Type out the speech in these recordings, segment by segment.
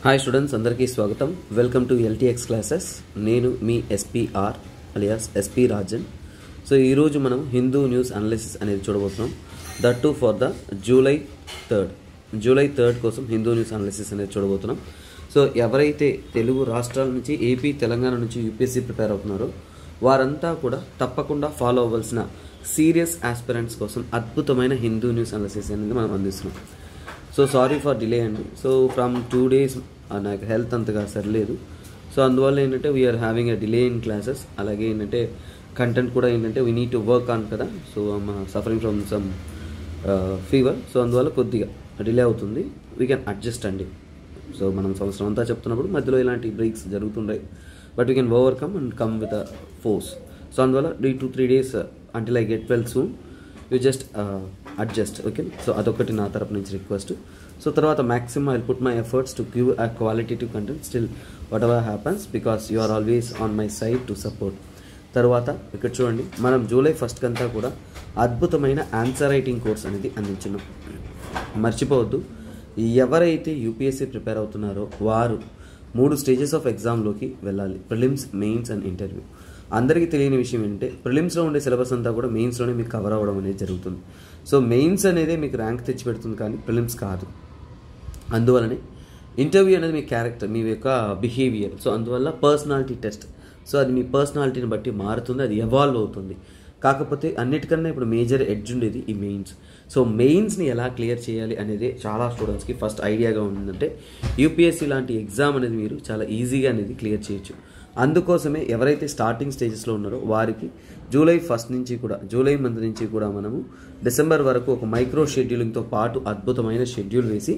Hi students, అందరికీ స్వాగతం. Welcome to LTX classes. నేను మీ SPR alias SP Rajan. So ఈరోజు మనం హిందూ న్యూస్ అనాలిసిస్ అనేది చూడబోతున్నాం. That too for the July 3rd కోసం హిందూ న్యూస్ అనాలిసిస్ అనేది చూడబోతున్నాం. సో ఎవరైతే తెలుగు రాష్ట్రాల నుంచి, ఏపీ, తెలంగాణ నుంచి యూపీఎస్సీ ప్రిపేర్ అవుతున్నారో వారంతా కూడా తప్పకుండా ఫాలో అవ్వాల్సిన సీరియస్ ఆస్పిరెంట్స్ కోసం అద్భుతమైన హిందూ న్యూస్ అనాలిసిస్ అనేది మనం అందిస్తున్నాం. సో సారీ ఫర్ డిలే అండి. సో ఫ్రమ్ 2 days నాకు హెల్త్ అంతగా సరిలేదు. సో అందువల్ల ఏంటంటే we are having a delay in classes. అలాగే ఏంటంటే కంటెంట్ కూడా ఏంటంటే we need to work on కదా. So suffering from some fever. So అందువల్ల కొద్దిగా డిలే అవుతుంది. వీ కెన్ అడ్జస్ట్ అండి. సో మనం సంవత్సరం అంతా చెప్తున్నప్పుడు మధ్యలో ఇలాంటి బ్రేక్స్ జరుగుతుంటాయి. But we can overcome and come with a force. So అందువల్ల 2-3 days until I get well soon you just adjust. Okay. So అదొకటి నా తరపు నుంచి రిక్వెస్ట్. సో తర్వాత maximum I put my efforts to give a qualitative content still whatever happens because you are always on my side to support. తర్వాత ఇక్కడ చూడండి, మనం July 1st కంతా కూడా అద్భుతమైన ఆన్సర్ రైటింగ్ కోర్స్ అనేది అందించున్నాం. మర్చిపోవద్దు, ఎవరైతే యూపీఎస్సీ ప్రిపేర్ అవుతున్నారో వారు 3 స్టేజెస్ ఆఫ్ ఎగ్జామ్లోకి వెళ్ళాలి: ప్రిలిమ్స్, మెయిన్స్ అండ్ ఇంటర్వ్యూ. అందరికీ తెలియని విషయం ఏంటంటే ప్రిలిమ్స్లో ఉండే సిలబస్ అంతా కూడా మెయిన్స్లోనే మీకు కవర్ అవ్వడం అనేది జరుగుతుంది. సో మెయిన్స్ అనేది మీకు ర్యాంక్ తెచ్చిపెడుతుంది, కానీ ప్రిలిమ్స్ కాదు. అందువలనే ఇంటర్వ్యూ అనేది మీ క్యారెక్టర్, మీ యొక్క బిహేవియర్. సో అందువల్ల పర్సనాలిటీ టెస్ట్. సో అది మీ పర్సనాలిటీని బట్టి మారుతుంది, అది ఎవాల్వ్ అవుతుంది. కాకపోతే అన్నిటికన్నా ఇప్పుడు మేజర్ ఎడ్జ్ ఉండేది ఈ మెయిన్స్. సో మెయిన్స్ని ఎలా క్లియర్ చేయాలి అనేది చాలా స్టూడెంట్స్కి ఫస్ట్ ఐడియాగా ఉందంటే యూపీఎస్సీ లాంటి ఎగ్జామ్ అనేది మీరు చాలా ఈజీగా అనేది క్లియర్ చేయొచ్చు. అందుకోసమే ఎవరైతే స్టార్టింగ్ స్టేజెస్లో ఉన్నారో వారికి జూలై 1st నుంచి కూడా, జూలై మంత్ నుంచి కూడా మనము డిసెంబర్ వరకు ఒక మైక్రో షెడ్యూలింగ్తో పాటు అద్భుతమైన షెడ్యూల్ వేసి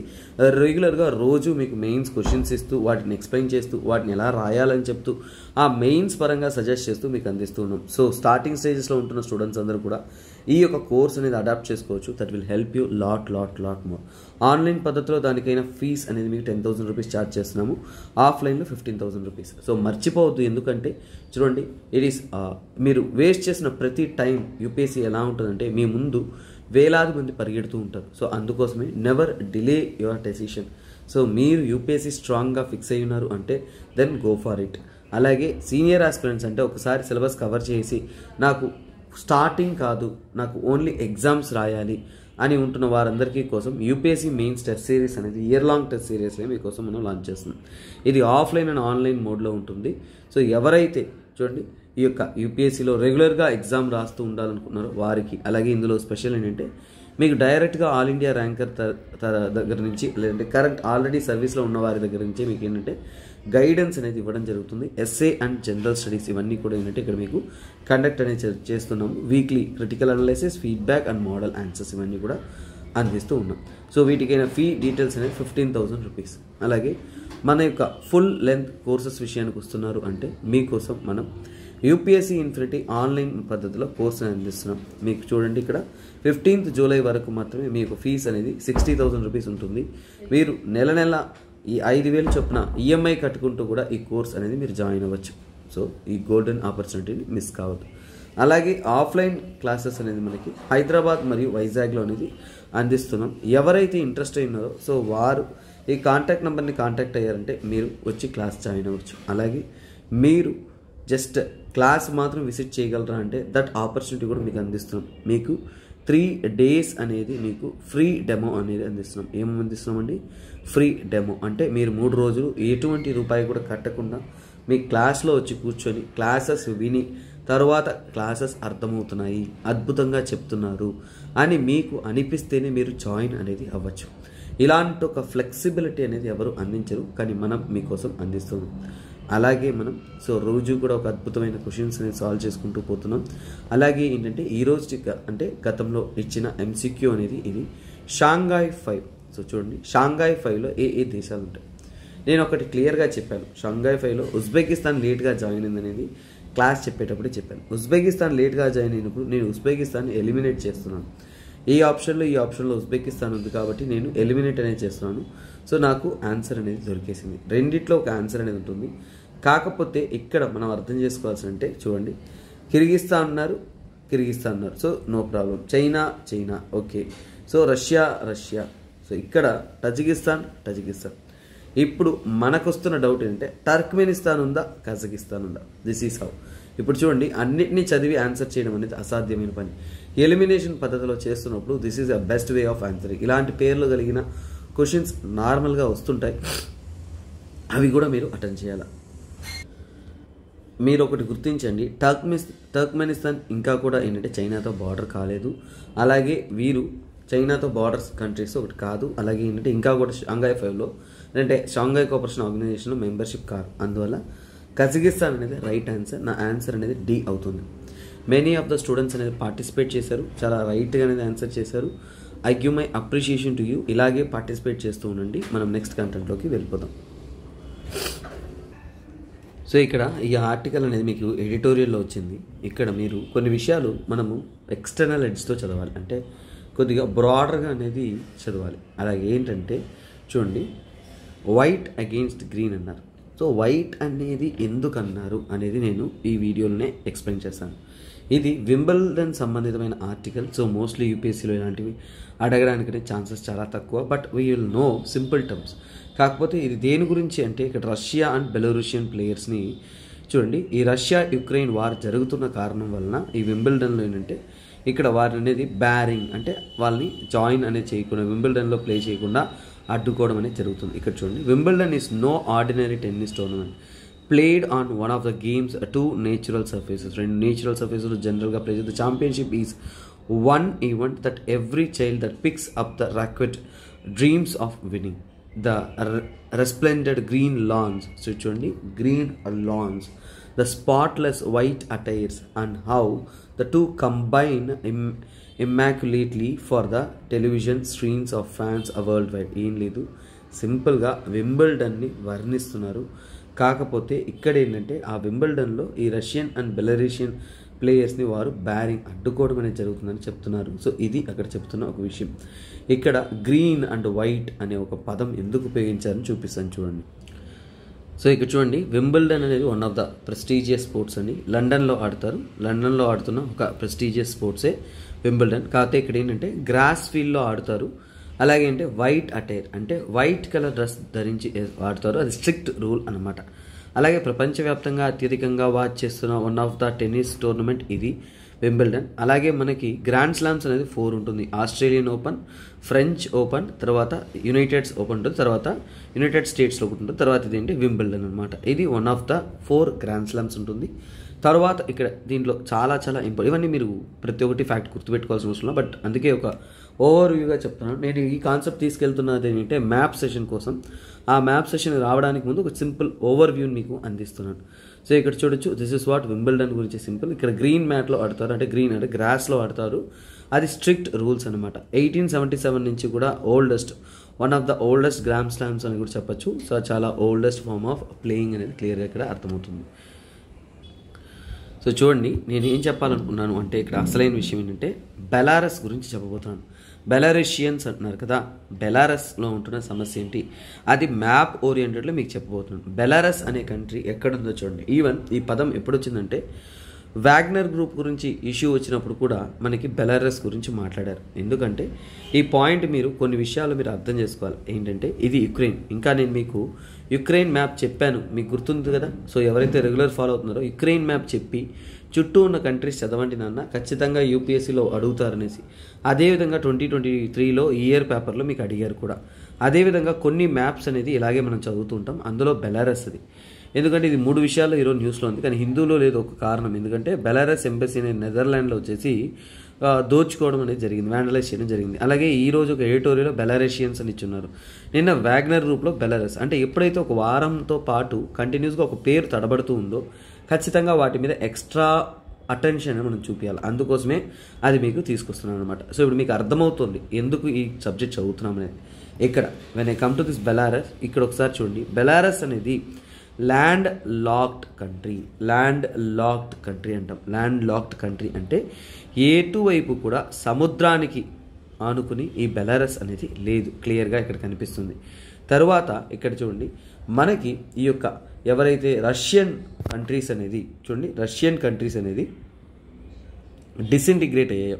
రెగ్యులర్గా రోజు మీకు మెయిన్స్ క్వశ్చన్స్ ఇస్తూ, వాటిని ఎక్స్ప్లెయిన్ చేస్తూ, వాటిని ఎలా రాయాలని చెప్తూ, ఆ మెయిన్స్ పరంగా సజెస్ట్ చేస్తూ మీకు అందిస్తున్నాం. సో స్టార్టింగ్ స్టేజెస్లో ఉంటున్న స్టూడెంట్స్ అందరూ కూడా ఈ యొక్క కోర్స్ అనేది అడాప్ట్ చేసుకోవచ్చు. That will help you lot more. Online పద్ధతిలో దానికైనా ఫీజ్ అనేది మీకు 10,000 రూపీస్ ఛార్జ్ చేస్తున్నాము. ఆఫ్లైన్లో 15,000 రూపీస్. సో మర్చిపోవద్దు, ఎందుకంటే చూడండి, ఇట్ ఈస్ మీరు వేస్ట్ చేసిన ప్రతి టైం యూపీఎస్సీ ఎలా ఉంటుందంటే మీ ముందు వేలాది మంది పరిగెడుతూ ఉంటారు. సో అందుకోసమే never delay your decision. So మీరు యూపీఎస్సీ స్ట్రాంగ్గా ఫిక్స్ అయ్యి ఉన్నారు అంటే దెన్ గో ఫర్ ఇట్. అలాగే సీనియర్ ఆస్పిరెంట్స్ అంటే ఒకసారి సిలబస్ కవర్ చేసి నాకు స్టార్టింగ్ కాదు, నాకు ఓన్లీ ఎగ్జామ్స్ రాయాలి అని ఉంటున్న వారందరికీ కోసం యూపీఎస్సీ మెయిన్స్ టెస్ట్ సిరీస్ అనేది ఇయర్ లాంగ్ టెస్ట్ సిరీస్లో మీకోసం మనం లాంచ్ చేస్తున్నాం. ఇది ఆఫ్లైన్ అండ్ ఆన్లైన్ మోడ్లో ఉంటుంది. సో ఎవరైతే చూడండి ఈ యొక్క యూపీఎస్సీలో రెగ్యులర్గా ఎగ్జామ్ రాస్తూ ఉండాలనుకున్నారో వారికి, అలాగే ఇందులో స్పెషల్ ఏంటంటే మీకు డైరెక్ట్గా ఆల్ ఇండియా ర్యాంకర్ దగ్గర నుంచి, లేదంటే కరెంట్ ఆల్రెడీ సర్వీస్లో ఉన్న వారి దగ్గర నుంచి మీకు ఏంటంటే గైడెన్స్ అనేది ఇవ్వడం జరుగుతుంది. ఎస్ఏ అండ్ జనరల్ స్టడీస్ ఇవన్నీ కూడా ఏంటంటే ఇక్కడ మీకు కండక్ట్ అనేది చేస్తున్నాము. Weekly critical analysis, feedback and model answers ఇవన్నీ కూడా అందిస్తూ ఉన్నాం. సో వీటికైనా ఫీ డీటెయిల్స్ అనేది 15,000 రూపీస్. అలాగే మన యొక్క ఫుల్ లెంత్ కోర్సెస్ విషయానికి వస్తున్నారు అంటే మీకోసం మనం యూపీఎస్సీ ఇన్ఫినిటీ ఆన్లైన్ పద్ధతిలో కోర్సు అందిస్తున్నాం. మీకు చూడండి, ఇక్కడ 15th జూలై వరకు మాత్రమే మీకు ఫీజు అనేది 60,000 రూపీస్ ఉంటుంది. మీరు నెల ఈ 5,000 చొప్పున ఈఎంఐ కట్టుకుంటూ కూడా ఈ కోర్స్ అనేది మీరు జాయిన్ అవ్వచ్చు. సో ఈ గోల్డెన్ ఆపర్చునిటీని మిస్ కావద్దు. అలాగే ఆఫ్లైన్ క్లాసెస్ అనేది మనకి హైదరాబాద్ మరియు వైజాగ్లో అనేది అందిస్తున్నాం. ఎవరైతే ఇంట్రెస్ట్ ఉన్నారో సో వారు ఈ కాంటాక్ట్ నెంబర్ని కాంటాక్ట్ అయ్యారంటే మీరు వచ్చి క్లాస్ జాయిన్ అవ్వచ్చు. అలాగే మీరు జస్ట్ క్లాస్ మాత్రం విజిట్ చేయగలరా అంటే దట్ ఆపర్చునిటీ కూడా మీకు అందిస్తున్నాం. మీకు 3 days అనేది మీకు ఫ్రీ డెమో అనేది అందిస్తున్నాం. ఏమేమి అందిస్తున్నామండి? ఫ్రీ డెమో అంటే మీరు 3 రోజులు ఎటువంటి రూపాయి కూడా కట్టకుండా మీ క్లాస్లో వచ్చి కూర్చొని క్లాసెస్ విని తర్వాత క్లాసెస్ అర్థమవుతున్నాయి, అద్భుతంగా చెప్తున్నారు అని మీకు అనిపిస్తేనే మీరు జాయిన్ అనేది అవ్వచ్చు. ఇలాంటి ఒక ఫ్లెక్సిబిలిటీ అనేది ఎవరు అందించరు, కానీ మనం మీకోసం అందిస్తున్నాం. అలాగే మనం సో రోజు కూడా ఒక అద్భుతమైన క్వశ్చన్స్ అనేది సాల్వ్ చేసుకుంటూ పోతున్నాం. అలాగే ఏంటంటే ఈరోజు అంటే గతంలో ఇచ్చిన ఎంసీక్యూ అనేది ఇది షాంఘాయ్ 5. సో చూడండి, షాంఘాయ్ 5లో ఏ దేశాలు ఉంటాయి నేను ఒకటి క్లియర్గా చెప్పాను. షాంఘాయ్ 5లో ఉజ్బెకిస్తాన్ లేట్గా జాయిన్ అయింది అనేది క్లాస్ చెప్పేటప్పుడే చెప్పాను. ఉజ్బెకిస్తాన్ లేట్గా జాయిన్ అయినప్పుడు నేను ఉజ్బెకిస్తాన్ ఎలిమినేట్ చేస్తున్నాను. ఈ ఆప్షన్లో ఉజ్బెకిస్తాన్ ఉంది కాబట్టి నేను ఎలిమినేట్ అనేది చేస్తున్నాను. సో నాకు ఆన్సర్ అనేది దొరికేసింది. రెండిట్లో ఒక ఆన్సర్ అనేది ఉంటుంది. కాకపోతే ఇక్కడ మనం అర్థం చేసుకోవాల్సి అంటే చూడండి, కిర్గిస్తాన్ అన్నారు. So no problem. China okay. So Russia. So ఇక్కడ టజికిస్తాన్. ఇప్పుడు మనకు వస్తున్న డౌట్ ఏంటంటే టర్క్మెనిస్తాన్ ఉందా, కజకిస్తాన్ ఉందా? This is how. ఇప్పుడు చూడండి, అన్నిటినీ చదివి ఆన్సర్ చేయడం అనేది అసాధ్యమైన పని. ఎలిమినేషన్ పద్ధతిలో చేస్తున్నప్పుడు this is a best way of answering. ఇలాంటి పేర్లు కలిగిన క్వశ్చన్స్ నార్మల్గా వస్తుంటాయి, అవి కూడా మీరు అటెండ్ చేయాలి. మీరు ఒకటి గుర్తించండి, టర్క్మెనిస్తాన్ ఇంకా కూడా ఏంటంటే చైనాతో బార్డర్ కాలేదు. అలాగే వీరు చైనాతో బార్డర్స్ కంట్రీస్ ఒకటి కాదు. అలాగే ఏంటంటే ఇంకా కూడా షాంఘై 5లో అంటే షాంఘై కోఆపరేషన్ ఆర్గనైజేషన్లో మెంబర్షిప్ కాదు. అందువల్ల కజకిస్తాన్ అనేది రైట్ ఆన్సర్. నా ఆన్సర్ అనేది డి అవుతుంది. మెనీ ఆఫ్ ద స్టూడెంట్స్ అనేది పార్టిసిపేట్ చేశారు, చాలా రైట్గా అనేది ఆన్సర్ చేశారు. I give my appreciation to you. ఇలాగే పార్టిసిపేట్ చేస్తూ ఉండండి. మనం నెక్స్ట్ కంటెంట్లోకి వెళ్ళిపోదాం. సో ఇక్కడ ఈ ఆర్టికల్ అనేది మీకు ఎడిటోరియల్లో వచ్చింది. ఇక్కడ మీరు కొన్ని విషయాలు మనము ఎక్స్టర్నల్ ఎడ్జ్తో చదవాలి, అంటే కొద్దిగా బ్రాడర్గా అనేది చదవాలి. అలాగే ఏంటంటే చూడండి, వైట్ అగెయిన్స్ట్ గ్రీన్ అన్నారు. సో వైట్ అనేది ఎందుకు అన్నారు అనేది నేను ఈ వీడియోలోనే ఎక్స్ప్లెయిన్ చేస్తాను. ఇది వింబల్డన్ సంబంధితమైన ఆర్టికల్. సో మోస్ట్లీ యూపీఎస్సీలో ఇలాంటివి అడగడానికి ఛాన్సెస్ చాలా తక్కువ. But we will know simple terms. కాకపోతే ఇది దేని గురించి అంటే ఇక్కడ రష్యా అండ్ బెలరూషియన్ ప్లేయర్స్ని చూడండి. ఈ రష్యా యుక్రెయిన్ వార్ జరుగుతున్న కారణం వలన ఈ వింబల్డన్లో ఏంటంటే ఇక్కడ వారిని అనేది బ్యారింగ్ అంటే వాళ్ళని జాయిన్ అనేది చేయకుండా, వింబల్డన్లో ప్లే చేయకుండా అడ్డుకోవడం అనేది జరుగుతుంది. ఇక్కడ చూడండి, Wimbledon is no ordinary tennis tournament played on one of the games two natural surfaces. రెండు నేచురల్ సర్ఫేసెస్ జనరల్గా ప్లే చేస్తుంది. The championship is one event that every child that picks up the racket dreams of winning. The resplendent green lawns, so చూడండి, green lawns, the spotless white attires, and how the two combine immaculately for the television screens of fans worldwide. ఏం లేదు, సింపుల్గా వింబల్డన్ని వర్ణిస్తున్నారు. కాకపోతే ఇక్కడ ఏంటంటే ఆ వింబల్డన్లో ఈ Russian and బెలరీషియన్ ప్లేయర్స్ని వారు బ్యారింగ్ అడ్డుకోవడం అనేది జరుగుతుందని చెప్తున్నారు. సో ఇది అక్కడ చెప్తున్న ఒక విషయం. ఇక్కడ గ్రీన్ అండ్ వైట్ అనే ఒక పదం ఎందుకు ఉపయోగించారని చూపిస్తాను చూడండి. సో ఇక్కడ చూడండి, వింబల్డన్ అనేది one of the prestigious sports అని లండన్లో ఆడతారు. లండన్లో ఆడుతున్న ఒక ప్రెస్టీజియస్ స్పోర్ట్సే వింబల్డన్. కాకపోతే ఇక్కడ ఏంటంటే గ్రాస్ ఫీల్డ్లో ఆడుతారు. అలాగే అంటే వైట్ అటైర్ అంటే వైట్ కలర్ డ్రెస్ ధరించి ఆడతారు. అది స్ట్రిక్ట్ రూల్ అన్నమాట. అలాగే ప్రపంచవ్యాప్తంగా అత్యధికంగా వాచ్ చేస్తున్న one of the tennis tournament ఇది వింబల్డన్. అలాగే మనకి గ్రాండ్ స్లామ్స్ అనేది 4 ఉంటుంది. ఆస్ట్రేలియన్ ఓపెన్, ఫ్రెంచ్ ఓపెన్, తర్వాత యునైటెడ్స్ ఓపెన్ ఉంటుంది, తర్వాత యునైటెడ్ స్టేట్స్లో ఒకటి ఉంటుంది, తర్వాత ఇదేంటి వింబల్డన్ అనమాట. ఇది one of the 4 grand slams ఉంటుంది. తర్వాత ఇక్కడ దీంట్లో చాలా చాలా ఇంపార్టెంట్, ఇవన్నీ మీరు ప్రతి ఒక్కటి ఫ్యాక్ట్ గుర్తుపెట్టుకోవాల్సిన అవసరం. బట్ అందుకే ఒక ఓవర్ వ్యూగా చెప్తున్నాను. నేను ఈ కాన్సెప్ట్ తీసుకెళ్తున్నది ఏంటంటే మ్యాప్ సెషన్ కోసం. ఆ మ్యాప్ సెషన్ రావడానికి ముందు ఒక సింపుల్ ఓవర్ వ్యూని మీకు అందిస్తున్నాను. సో ఇక్కడ చూడొచ్చు, దిస్ ఇస్ వాట్ వింబల్డన్ గురించి సింపుల్. ఇక్కడ గ్రీన్ మ్యాట్లో ఆడతారు, అంటే గ్రీన్ అంటే గ్రాస్లో ఆడతారు. అది స్ట్రిక్ట్ రూల్స్ అనమాట. 1877 నుంచి కూడా oldest, one of the oldest grand slams అని కూడా చెప్పచ్చు. సో చాలా ఓల్డెస్ట్ ఫార్మ్ ఆఫ్ ప్లేయింగ్ అనేది క్లియర్గా ఇక్కడ అర్థమవుతుంది. సో చూడండి, నేను ఏం చెప్పాలనుకున్నాను అంటే ఇక్కడ అసలైన విషయం ఏంటంటే బెలారస్ గురించి చెప్పబోతున్నాను. బెలారషియన్స్ అంటున్నారు కదా, బెలారస్లో ఉంటున్న సమస్య ఏంటి, అది మ్యాప్ ఓరియంటెడ్లో మీకు చెప్పబోతున్నాను. బెలారస్ అనే కంట్రీ ఎక్కడుందో చూడండి. ఈవెన్ ఈ పదం ఎప్పుడు వచ్చిందంటే వాగ్నర్ గ్రూప్ గురించి ఇష్యూ వచ్చినప్పుడు కూడా మనకి బెలారస్ గురించి మాట్లాడారు. ఎందుకంటే ఈ పాయింట్ మీరు కొన్ని విషయాలు మీరు అర్థం చేసుకోవాలి. ఏంటంటే ఇది యుక్రెయిన్. ఇంకా నేను మీకు యుక్రెయిన్ మ్యాప్ చెప్పాను, మీకు గుర్తుంది కదా. సో ఎవరైతే రెగ్యులర్ ఫాలో అవుతున్నారో యుక్రెయిన్ మ్యాప్ చెప్పి చుట్టూ ఉన్న కంట్రీస్ చదవండి నాన్న, ఖచ్చితంగా యూపీఎస్సీలో అడుగుతారనేసి. అదేవిధంగా 2023లో ఇయర్ పేపర్లో మీకు అడిగారు కూడా. అదేవిధంగా కొన్ని మ్యాప్స్ అనేది ఇలాగే మనం చదువుతూ ఉంటాం. అందులో బెలారస్ అది. ఎందుకంటే ఇది 3 విషయాల్లో ఈరోజు న్యూస్లో ఉంది, కానీ హిందూలో లేదు. ఒక కారణం ఎందుకంటే బెలారస్ ఎంబసీ అనేది నెదర్లాండ్లో వచ్చేసి దోచుకోవడం అనేది జరిగింది, వ్యాండలైజ్ చేయడం జరిగింది. అలాగే ఈరోజు ఒక ఎడిటోరియల్లో బెలారషియన్స్ అని ఇచ్చున్నారు. నిన్న వాగ్నర్ గ్రూప్లో బెలారస్. అంటే ఎప్పుడైతే ఒక వారంతో పాటు కంటిన్యూస్గా ఒక పేరు తడబడుతూ ఉందో ఖచ్చితంగా వాటి మీద ఎక్స్ట్రా అటెన్షన్ మనం చూపించాలి. అందుకోసమే అది మీకు తీసుకొస్తున్నాను అనమాట. సో ఇప్పుడు మీకు అర్థమవుతుంది ఎందుకు ఈ సబ్జెక్ట్ చదువుతున్నాం అనేది. ఇక్కడ when I come to this Belarus, ఇక్కడ ఒకసారి చూడండి. బెలారస్ అనేది land locked country. Land locked country అంటాం. ల్యాండ్ లాక్డ్ కంట్రీ అంటే ఎటువైపు కూడా సముద్రానికి ఆనుకుని ఈ బెలారస్ అనేది లేదు, క్లియర్గా ఇక్కడ కనిపిస్తుంది. తరువాత ఇక్కడ చూడండి, మనకి ఈ యొక్క ఎవరైతే రష్యన్ కంట్రీస్ అనేది చూడండి, రష్యన్ కంట్రీస్ అనేది డిసింటిగ్రేట్ అయ్యాయో,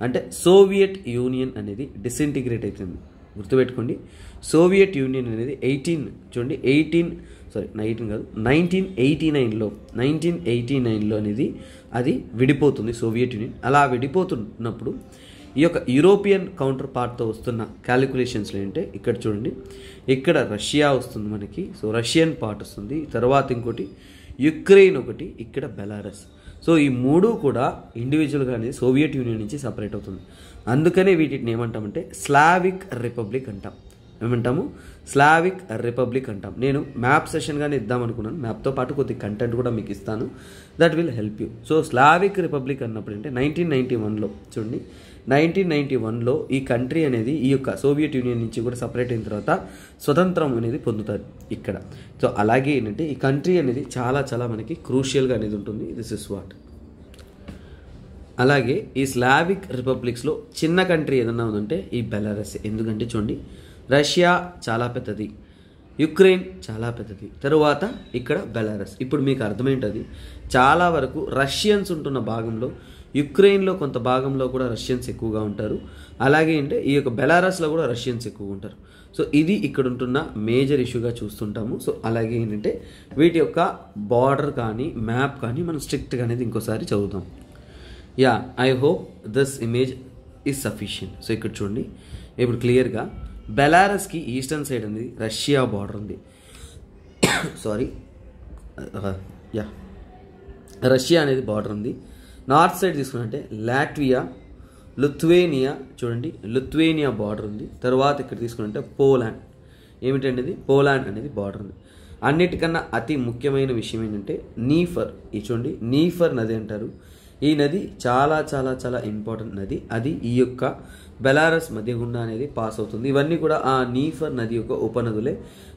అంటే సోవియట్ యూనియన్ అనేది డిసింటిగ్రేట్ అవుతుంది. గుర్తుపెట్టుకోండి, సోవియట్ యూనియన్ అనేది 1989లో అనేది అది విడిపోతుంది సోవియట్ యూనియన్. అలా విడిపోతున్నప్పుడు ఈ యొక్క యూరోపియన్ కౌంటర్ పార్ట్తో వస్తున్న క్యాలిక్యులేషన్స్లో ఏంటంటే ఇక్కడ చూడండి, ఇక్కడ రష్యా వస్తుంది మనకి, సో రష్యన్ పార్ట్ వస్తుంది, తర్వాత ఇంకోటి యుక్రెయిన్ ఒకటి, ఇక్కడ బెలారస్. సో ఈ మూడు కూడా ఇండివిజువల్గా అనేది సోవియట్ యూనియన్ నుంచి సపరేట్ అవుతుంది. అందుకనే వీటిని ఏమంటామంటే స్లావిక్ రిపబ్లిక్ అంటాం. ఏమంటాము? స్లావిక్ రిపబ్లిక్ అంటాం. నేను మ్యాప్ సెషన్గానే ఇద్దామనుకున్నాను, మ్యాప్తో పాటు కొద్ది కంటెంట్ కూడా మీకు ఇస్తాను, that will help you. So Slavic republic అన్నప్పుడు అంటే 1991లో చూడండి, 1991లో ఈ కంట్రీ అనేది ఈ యొక్క సోవియట్ యూనియన్ నుంచి కూడా సపరేట్ అయిన తర్వాత స్వతంత్రం అనేది పొందుతారు ఇక్కడ. సో అలాగే ఏంటంటే ఈ కంట్రీ అనేది చాలా చాలా మనకి క్రూషియల్గా అనేది ఉంటుంది. This is what. అలాగే ఈ స్లావిక్ రిపబ్లిక్స్లో చిన్న కంట్రీ ఏదన్నా ఉందంటే ఈ బెలారస్. ఎందుకంటే చూడండి, రష్యా చాలా పెద్దది, యుక్రెయిన్ చాలా పెద్దది, తరువాత ఇక్కడ బెలారస్. ఇప్పుడు మీకు అర్థమైంటుంది, చాలా వరకు రష్యన్స్ ఉంటున్న భాగంలో, యుక్రెయిన్లో కొంత భాగంలో కూడా రష్యన్స్ ఎక్కువగా ఉంటారు. అలాగే అంటే ఈ యొక్క బెలారస్లో కూడా రష్యన్స్ ఎక్కువగా ఉంటారు. సో ఇది ఇక్కడ ఉంటున్న మేజర్ ఇష్యూగా చూస్తుంటాము. సో అలాగే ఏంటంటే వీటి యొక్క బార్డర్ కానీ మ్యాప్ కానీ మనం స్ట్రిక్ట్గా అనేది ఇంకోసారి చదువుతాం. Yeah, I hope this image is sufficient. So ఇక్కడ చూడండి, ఇప్పుడు క్లియర్గా బెలారస్కి ఈస్టర్న్ సైడ్ అనేది రష్యా బార్డర్ ఉంది. రష్యా అనేది బార్డర్ ఉంది. నార్త్ సైడ్ తీసుకున్నట్టే లాట్వియా, లిథువేనియా, చూడండి లిథువేనియా బార్డర్ ఉంది. తర్వాత ఇక్కడ తీసుకున్నట్టే పోలాండ్, ఏమిటంటే ఇది పోలాండ్ అనేది బార్డర్ ఉంది. అన్నిటికన్నా అతి ముఖ్యమైన విషయం ఏంటంటే నీఫర్. ఇది చూడండి, నీఫర్ నది అంటారు. ఈ నది చాలా చాలా చాలా ఇంపార్టెంట్ నది. అది ఈ యొక్క బెలారస్ మధ్య గుండా అనేది పాస్ అవుతుంది. ఇవన్నీ కూడా ఆ నీఫర్ నది యొక్క ఉపనదులే,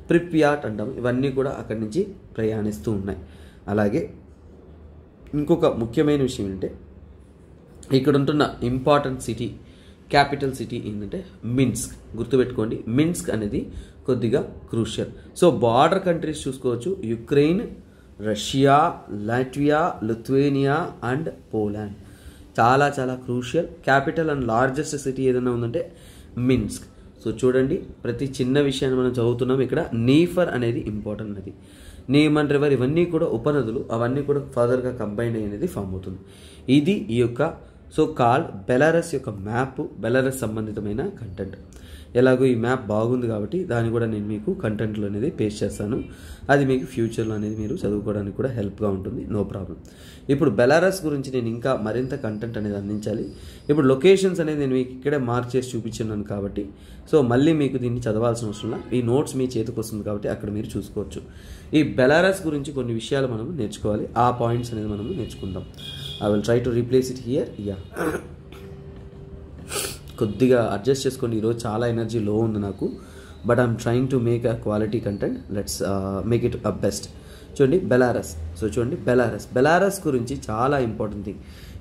ప్రిప్యాట్ అంటాం. ఇవన్నీ కూడా అక్కడి నుంచి ప్రయాణిస్తూ ఉన్నాయి. అలాగే ఇంకొక ముఖ్యమైన విషయం ఏంటంటే ఇక్కడ ఉంటున్న ఇంపార్టెంట్ సిటీ, క్యాపిటల్ సిటీ ఏంటంటే మిన్స్క్. గుర్తుపెట్టుకోండి, మిన్స్క్ అనేది కొద్దిగా క్రూషియల్. సో బార్డర్ కంట్రీస్ చూసుకోవచ్చు, Ukraine, Russia, Latvia, Lithuania and Poland. చాలా చాలా crucial. Capital and largest city ఏదైనా ఉందంటే మిన్స్క్. సో చూడండి, ప్రతి చిన్న విషయాన్ని మనం చదువుతున్నాం. ఇక్కడ నీఫర్ అనేది ఇంపార్టెంట్ నది, నీమన్ రివర్, ఇవన్నీ కూడా ఉపనదులు, అవన్నీ కూడా ఫర్దర్గా కంబైన్ అనేది ఫామ్ అవుతుంది. ఇది ఈ యొక్క సో కాల్ బెలారస్ యొక్క మ్యాప్, బెలారస్ సంబంధితమైన కంటెంట్. ఎలాగో ఈ మ్యాప్ బాగుంది కాబట్టి దాన్ని కూడా నేను మీకు కంటెంట్లో అనేది పేస్ట్ చేస్తాను. అది మీకు ఫ్యూచర్లో అనేది మీరు చదువుకోవడానికి కూడా హెల్ప్గా ఉంటుంది, నో ప్రాబ్లం. ఇప్పుడు బెలారస్ గురించి నేను ఇంకా మరింత కంటెంట్ అనేది అందించాలి. ఇప్పుడు లొకేషన్స్ అనేది నేను మీకు ఇక్కడే మార్క్ చేసి చూపించున్నాను కాబట్టి సో మళ్ళీ మీకు దీన్ని చదవాల్సిన అవసరం లేదు. ఈ నోట్స్ మీ చేతికి వస్తుంది కాబట్టి అక్కడ మీరు చూసుకోవచ్చు. ఈ బెలారస్ గురించి కొన్ని విషయాలు మనం నేర్చుకోవాలి, ఆ పాయింట్స్ అనేది మనం నేర్చుకుందాం. I will try to replace it here. Yeah, కొద్దిగా అడ్జస్ట్ చేసుకోండి, ఈరోజు చాలా ఎనర్జీ లో ఉంది నాకు, but I'm trying to make a quality content. Let's make it a best. చూడండి బెలారస్. సో చూడండి బెలారస్ గురించి చాలా ఇంపార్టెంట్ థింగ్.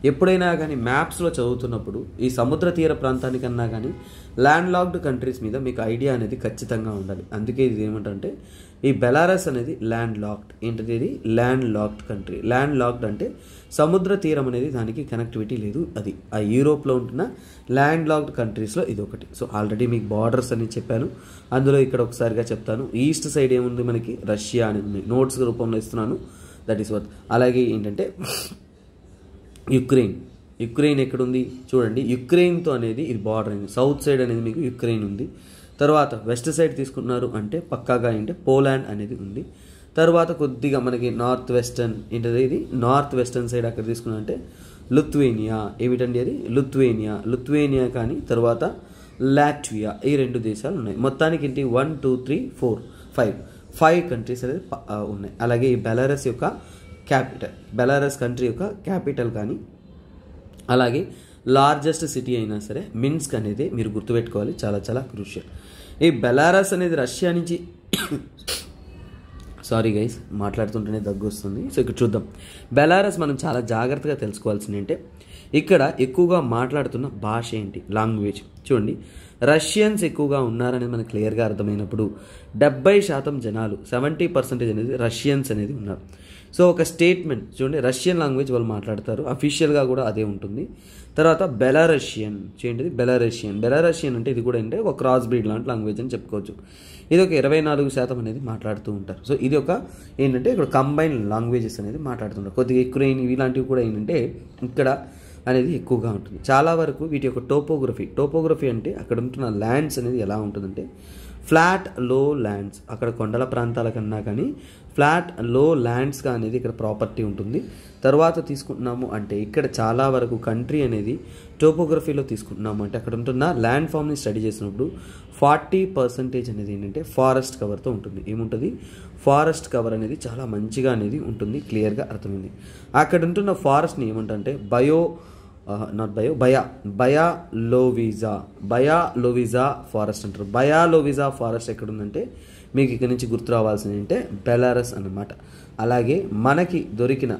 ఎప్పుడైనా కానీ మ్యాప్స్లో చదువుతున్నప్పుడు ఈ సముద్ర తీర ప్రాంతానికన్నా కానీ ల్యాండ్ లాక్డ్ కంట్రీస్ మీద మీకు ఐడియా అనేది ఖచ్చితంగా ఉండాలి. అందుకే ఇది ఏమంటే ఈ బెలారస్ అనేది ల్యాండ్ లాక్డ్. ఏంటది? ఇది land locked country. Land locked అంటే సముద్ర తీరం అనేది దానికి కనెక్టివిటీ లేదు. అది ఆ యూరోప్లో ఉంటున్న ల్యాండ్ లాక్డ్ కంట్రీస్లో ఇది ఒకటి. సో ఆల్రెడీ మీకు బార్డర్స్ అని చెప్పాను, అందులో ఇక్కడ ఒకసారిగా చెప్తాను. ఈస్ట్ సైడ్ ఏముంది మనకి? రష్యా అనేది ఉంది, నోట్స్ రూపంలో ఇస్తున్నాను, దట్ ఈస్ వర్త్. అలాగే ఏంటంటే యుక్రెయిన్ ఎక్కడుంది చూడండి, యుక్రెయిన్తో అనేది ఇది బార్డర్ అయింది. సౌత్ సైడ్ అనేది మీకు యుక్రెయిన్ ఉంది. తర్వాత వెస్ట్ సైడ్ తీసుకున్నారు అంటే పక్కాగా ఏంటంటే పోలాండ్ అనేది ఉంది. తర్వాత కొద్దిగా మనకి నార్త్ వెస్టర్న్ ఏంటది, ఇది నార్త్ వెస్టర్న్ సైడ్ అక్కడ తీసుకున్నారంటే లిథువేనియా. ఏమిటండి అది? లిథువేనియా కానీ తర్వాత లాట్వియా, ఈ రెండు దేశాలు ఉన్నాయి. మొత్తానికి ఏంటి 1 2 3 4 5 కంట్రీస్ అనేది ఉన్నాయి. అలాగే ఈ బెలారస్ యొక్క క్యాపిటల్, బెలారస్ కంట్రీ యొక్క క్యాపిటల్ కానీ అలాగే లార్జెస్ట్ సిటీ అయినా సరే మిన్స్క్ అనేది మీరు గుర్తుపెట్టుకోవాలి, చాలా చాలా క్రూషియల్. ఈ బెలారస్ అనేది రష్యా నుంచి సారీ గైస్ మాట్లాడుతుంటేనే దగ్గు వస్తుంది. సో ఇక్కడ చూద్దాం, బెలారస్ మనం చాలా జాగ్రత్తగా తెలుసుకోవాల్సింది అంటే ఇక్కడ ఎక్కువగా మాట్లాడుతున్న భాష ఏంటి, లాంగ్వేజ్ చూడండి. రష్యన్స్ ఎక్కువగా ఉన్నారనేది మనకు క్లియర్గా అర్థమైనప్పుడు 70% జనాలు 70% అనేది రష్యన్స్ అనేది ఉన్నారు. సో ఒక స్టేట్మెంట్ చూడండి, రష్యన్ లాంగ్వేజ్ వాళ్ళు మాట్లాడతారు, అఫీషియల్గా కూడా అదే ఉంటుంది. తర్వాత బెలారషియన్ చేయండి, బెలారషియన్ అంటే ఇది కూడా అంటే ఒక క్రాస్ బ్రీడ్ లాంటి లాంగ్వేజ్ అని చెప్పుకోవచ్చు. ఇది ఒక 24% అనేది మాట్లాడుతూ ఉంటారు. సో ఇది ఒక ఏంటంటే ఇక్కడ కంబైన్ లాంగ్వేజెస్ అనేది మాట్లాడుతుంటారు. కొద్దిగా యుక్రెయిన్ ఇలాంటివి కూడా ఏంటంటే ఇక్కడ అనేది ఎక్కువగా ఉంటుంది. చాలా వరకు వీటి యొక్క టోపోగ్రఫీ అంటే అక్కడ ఉంటున్న ల్యాండ్స్ అనేది ఎలా ఉంటుందంటే ఫ్లాట్ లో ల్యాండ్స్, అక్కడ కొండల ప్రాంతాల కన్నా కానీ ఫ్లాట్ లో ల్యాండ్స్గా అనేది ఇక్కడ ప్రాపర్టీ ఉంటుంది. తర్వాత తీసుకుంటున్నాము అంటే ఇక్కడ చాలా వరకు కంట్రీ అనేది టోపోగ్రఫీలో తీసుకుంటున్నాము అంటే అక్కడ ఉంటున్న ల్యాండ్ ఫామ్ని స్టడీ చేసినప్పుడు 40% అనేది ఏంటంటే ఫారెస్ట్ కవర్తో ఉంటుంది. ఏముంటుంది, ఫారెస్ట్ కవర్ అనేది చాలా మంచిగా అనేది ఉంటుంది, క్లియర్గా అర్థమైంది. అక్కడ ఉంటున్న ఫారెస్ట్ని ఏమంటే బయాలోవిజా ఫారెస్ట్ అంటారు. బయాలోవిజా ఫారెస్ట్ ఎక్కడ ఉందంటే మీకు ఇక్కడ నుంచి గుర్తు రావాల్సింది అంటే బెలారస్ అన్నమాట. అలాగే మనకి దొరికిన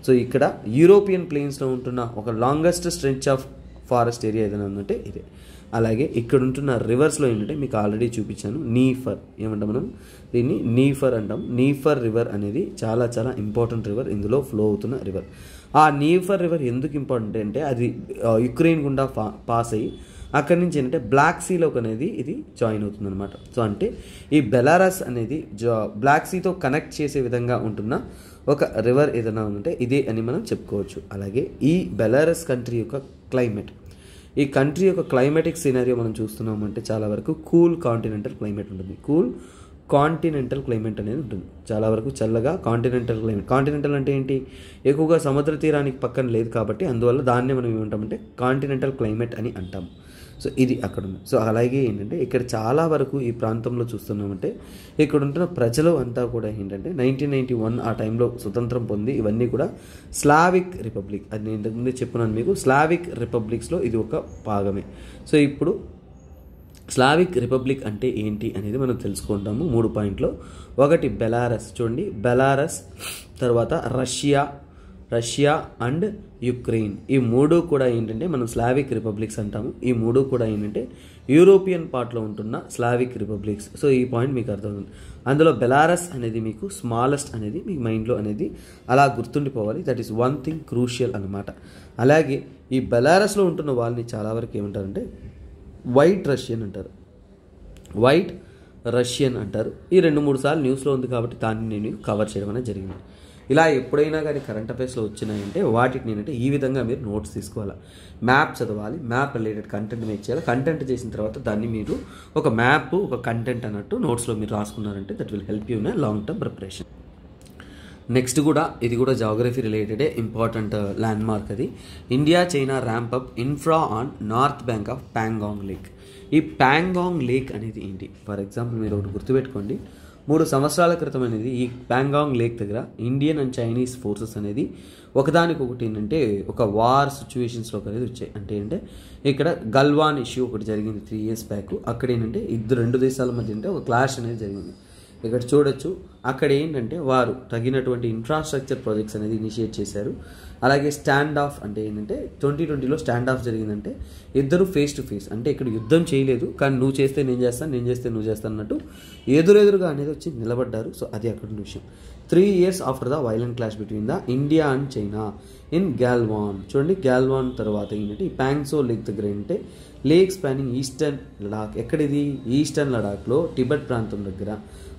సో ఇక్కడ యూరోపియన్ ప్లేన్స్లో ఉంటున్న ఒక longest stretch of forest area ఏదైనా ఉందంటే ఇదే. అలాగే ఇక్కడ ఉంటున్న రివర్స్లో ఏంటంటే మీకు ఆల్రెడీ చూపించాను, నీఫర్ ఏమంటాం మనం దీన్ని, నీఫర్ అంటాం. నీఫర్ రివర్ అనేది చాలా చాలా ఇంపార్టెంట్ రివర్, ఇందులో ఫ్లో అవుతున్న రివర్. ఆ నీఫర్ రివర్ ఎందుకు ఇంపార్టెంట్ అంటే అది యుక్రెయిన్ గుండా పాస్ అయ్యి అక్కడి నుంచి ఏంటంటే బ్లాక్ సీలోకి అనేది ఇది జాయిన్ అవుతుంది అనమాట. సో అంటే ఈ బెలారస్ అనేది బ్లాక్ సీతో కనెక్ట్ చేసే విధంగా ఉంటున్న ఒక రివర్ ఏదైనా ఉందంటే ఇదే అని మనం చెప్పుకోవచ్చు. అలాగే ఈ బెలారస్ కంట్రీ యొక్క క్లైమేట్, ఈ కంట్రీ యొక్క క్లైమేటిక్ సినారియో మనం చూస్తున్నామంటే చాలా వరకు కూల్ కాంటినెంటల్ క్లైమేట్ ఉంటుంది. కూల్ కాంటినెంటల్ క్లైమేట్ అనేది ఉంటుంది, చాలా వరకు చల్లగా కాంటినెంటల్ క్లైమేట్. కాంటినెంటల్ అంటే ఏంటి, ఎక్కువగా సముద్ర తీరానికి పక్కన లేదు కాబట్టి అందువల్ల దాన్నే మనం ఏమంటామంటే కాంటినెంటల్ క్లైమేట్ అని అంటాము. సో ఇది అక్కడ ఉంది. సో అలాగే ఏంటంటే ఇక్కడ చాలా వరకు ఈ ప్రాంతంలో చూస్తున్నామంటే ఇక్కడ ఉంటున్న ప్రజలు అంతా కూడా ఏంటంటే 1991 ఆ టైంలో స్వతంత్రం పొంది ఇవన్నీ కూడా స్లావిక్ రిపబ్లిక్, అది నేను ఇంతకుముందే చెప్పున్నాను మీకు, స్లావిక్ రిపబ్లిక్స్లో ఇది ఒక భాగమే. సో ఇప్పుడు స్లావిక్ రిపబ్లిక్ అంటే ఏంటి అనేది మనం తెలుసుకుంటాము 3 పాయింట్లో. ఒకటి బెలారస్, చూడండి బెలారస్, తర్వాత రష్యా అండ్ యుక్రెయిన్. ఈ 3 కూడా ఏంటంటే మనం స్లావిక్ రిపబ్లిక్స్ అంటాము. ఈ 3 కూడా ఏంటంటే యూరోపియన్ పార్ట్లో ఉంటున్న స్లావిక్ రిపబ్లిక్స్. సో ఈ పాయింట్ మీకు అర్థమవుతుంది. అందులో బెలారస్ అనేది మీకు స్మాలెస్ట్ అనేది మీ మైండ్లో అనేది అలా గుర్తుండిపోవాలి. That is one thing crucial అనమాట. అలాగే ఈ బెలారస్లో ఉంటున్న వాళ్ళని చాలా వరకు ఏమంటారంటే వైట్ రష్యన్ అంటారు. ఈ 2-3 సార్లు న్యూస్లో ఉంది కాబట్టి దాన్ని నేను కవర్ చేయడం అనేది జరిగింది. ఇలా ఎప్పుడైనా కానీ కరెంట్ అఫైర్స్లో వచ్చినాయంటే వాటికి నేనంటే ఈ విధంగా మీరు నోట్స్ తీసుకోవాలి, మ్యాప్ చదవాలి, మ్యాప్ రిలేటెడ్ కంటెంట్ మేక్ చేయాలి. కంటెంట్ చేసిన తర్వాత దాన్ని మీరు ఒక మ్యాప్ ఒక కంటెంట్ అన్నట్టు నోట్స్లో మీరు రాసుకున్నారంటే that will help you in long term preparation. Next కూడా ఇది కూడా జాగ్రఫీ రిలేటెడే, ఇంపార్టెంట్ ల్యాండ్ మార్క్ అది. India China ramp up infra on north bank of Pangong lake. ఈ ప్యాంగాంగ్ లేక్ అనేది ఏంటి, ఫర్ ఎగ్జాంపుల్ మీరు ఒకటి గుర్తుపెట్టుకోండి, 3 సంవత్సరాల క్రితం అనేది ఈ ప్యాంగాంగ్ లేక్ దగ్గర ఇండియన్ అండ్ చైనీస్ ఫోర్సెస్ అనేది ఒకదానికొకటి ఏంటంటే ఒక వార్ సిచ్యువేషన్స్లోకి అనేది వచ్చాయి. అంటే ఏంటంటే ఇక్కడ గల్వాన్ ఇష్యూ ఒకటి జరిగింది 3 years బ్యాక్. అక్కడ ఏంటంటే 2 దేశాల మధ్య అంటే ఒక క్లాష్ అనేది జరిగింది. ఇక్కడ చూడొచ్చు అక్కడ ఏంటంటే వారు తగినటువంటి ఇన్ఫ్రాస్ట్రక్చర్ ప్రాజెక్ట్స్ అనేది ఇనిషియేట్ చేశారు. అలాగే స్టాండ్ ఆఫ్ అంటే ఏంటంటే 2020లో స్టాండ్ ఆఫ్ జరిగిందంటే ఇద్దరు ఫేస్ టు ఫేస్, అంటే ఇక్కడ యుద్ధం చేయలేదు కానీ నువ్వు చేస్తే నేను చేస్తాను, నేను చేస్తే నువ్వు చేస్తాను అన్నట్టు ఎదురెదురుగా అనేది వచ్చి నిలబడ్డారు. సో అది అక్కడ విషయం. 3 years after the violent clash between the India and China in Galwan. చూడండి గాల్వాన్ తర్వాత ఏంటంటే ఈ ప్యాంగ్సో లేక్ దగ్గర ఏంటంటే లేక్ స్పానింగ్ ఈస్టర్న్ లడాక్. ఎక్కడిది, ఈస్టర్న్ లడాక్లో టిబెట్ ప్రాంతం దగ్గర,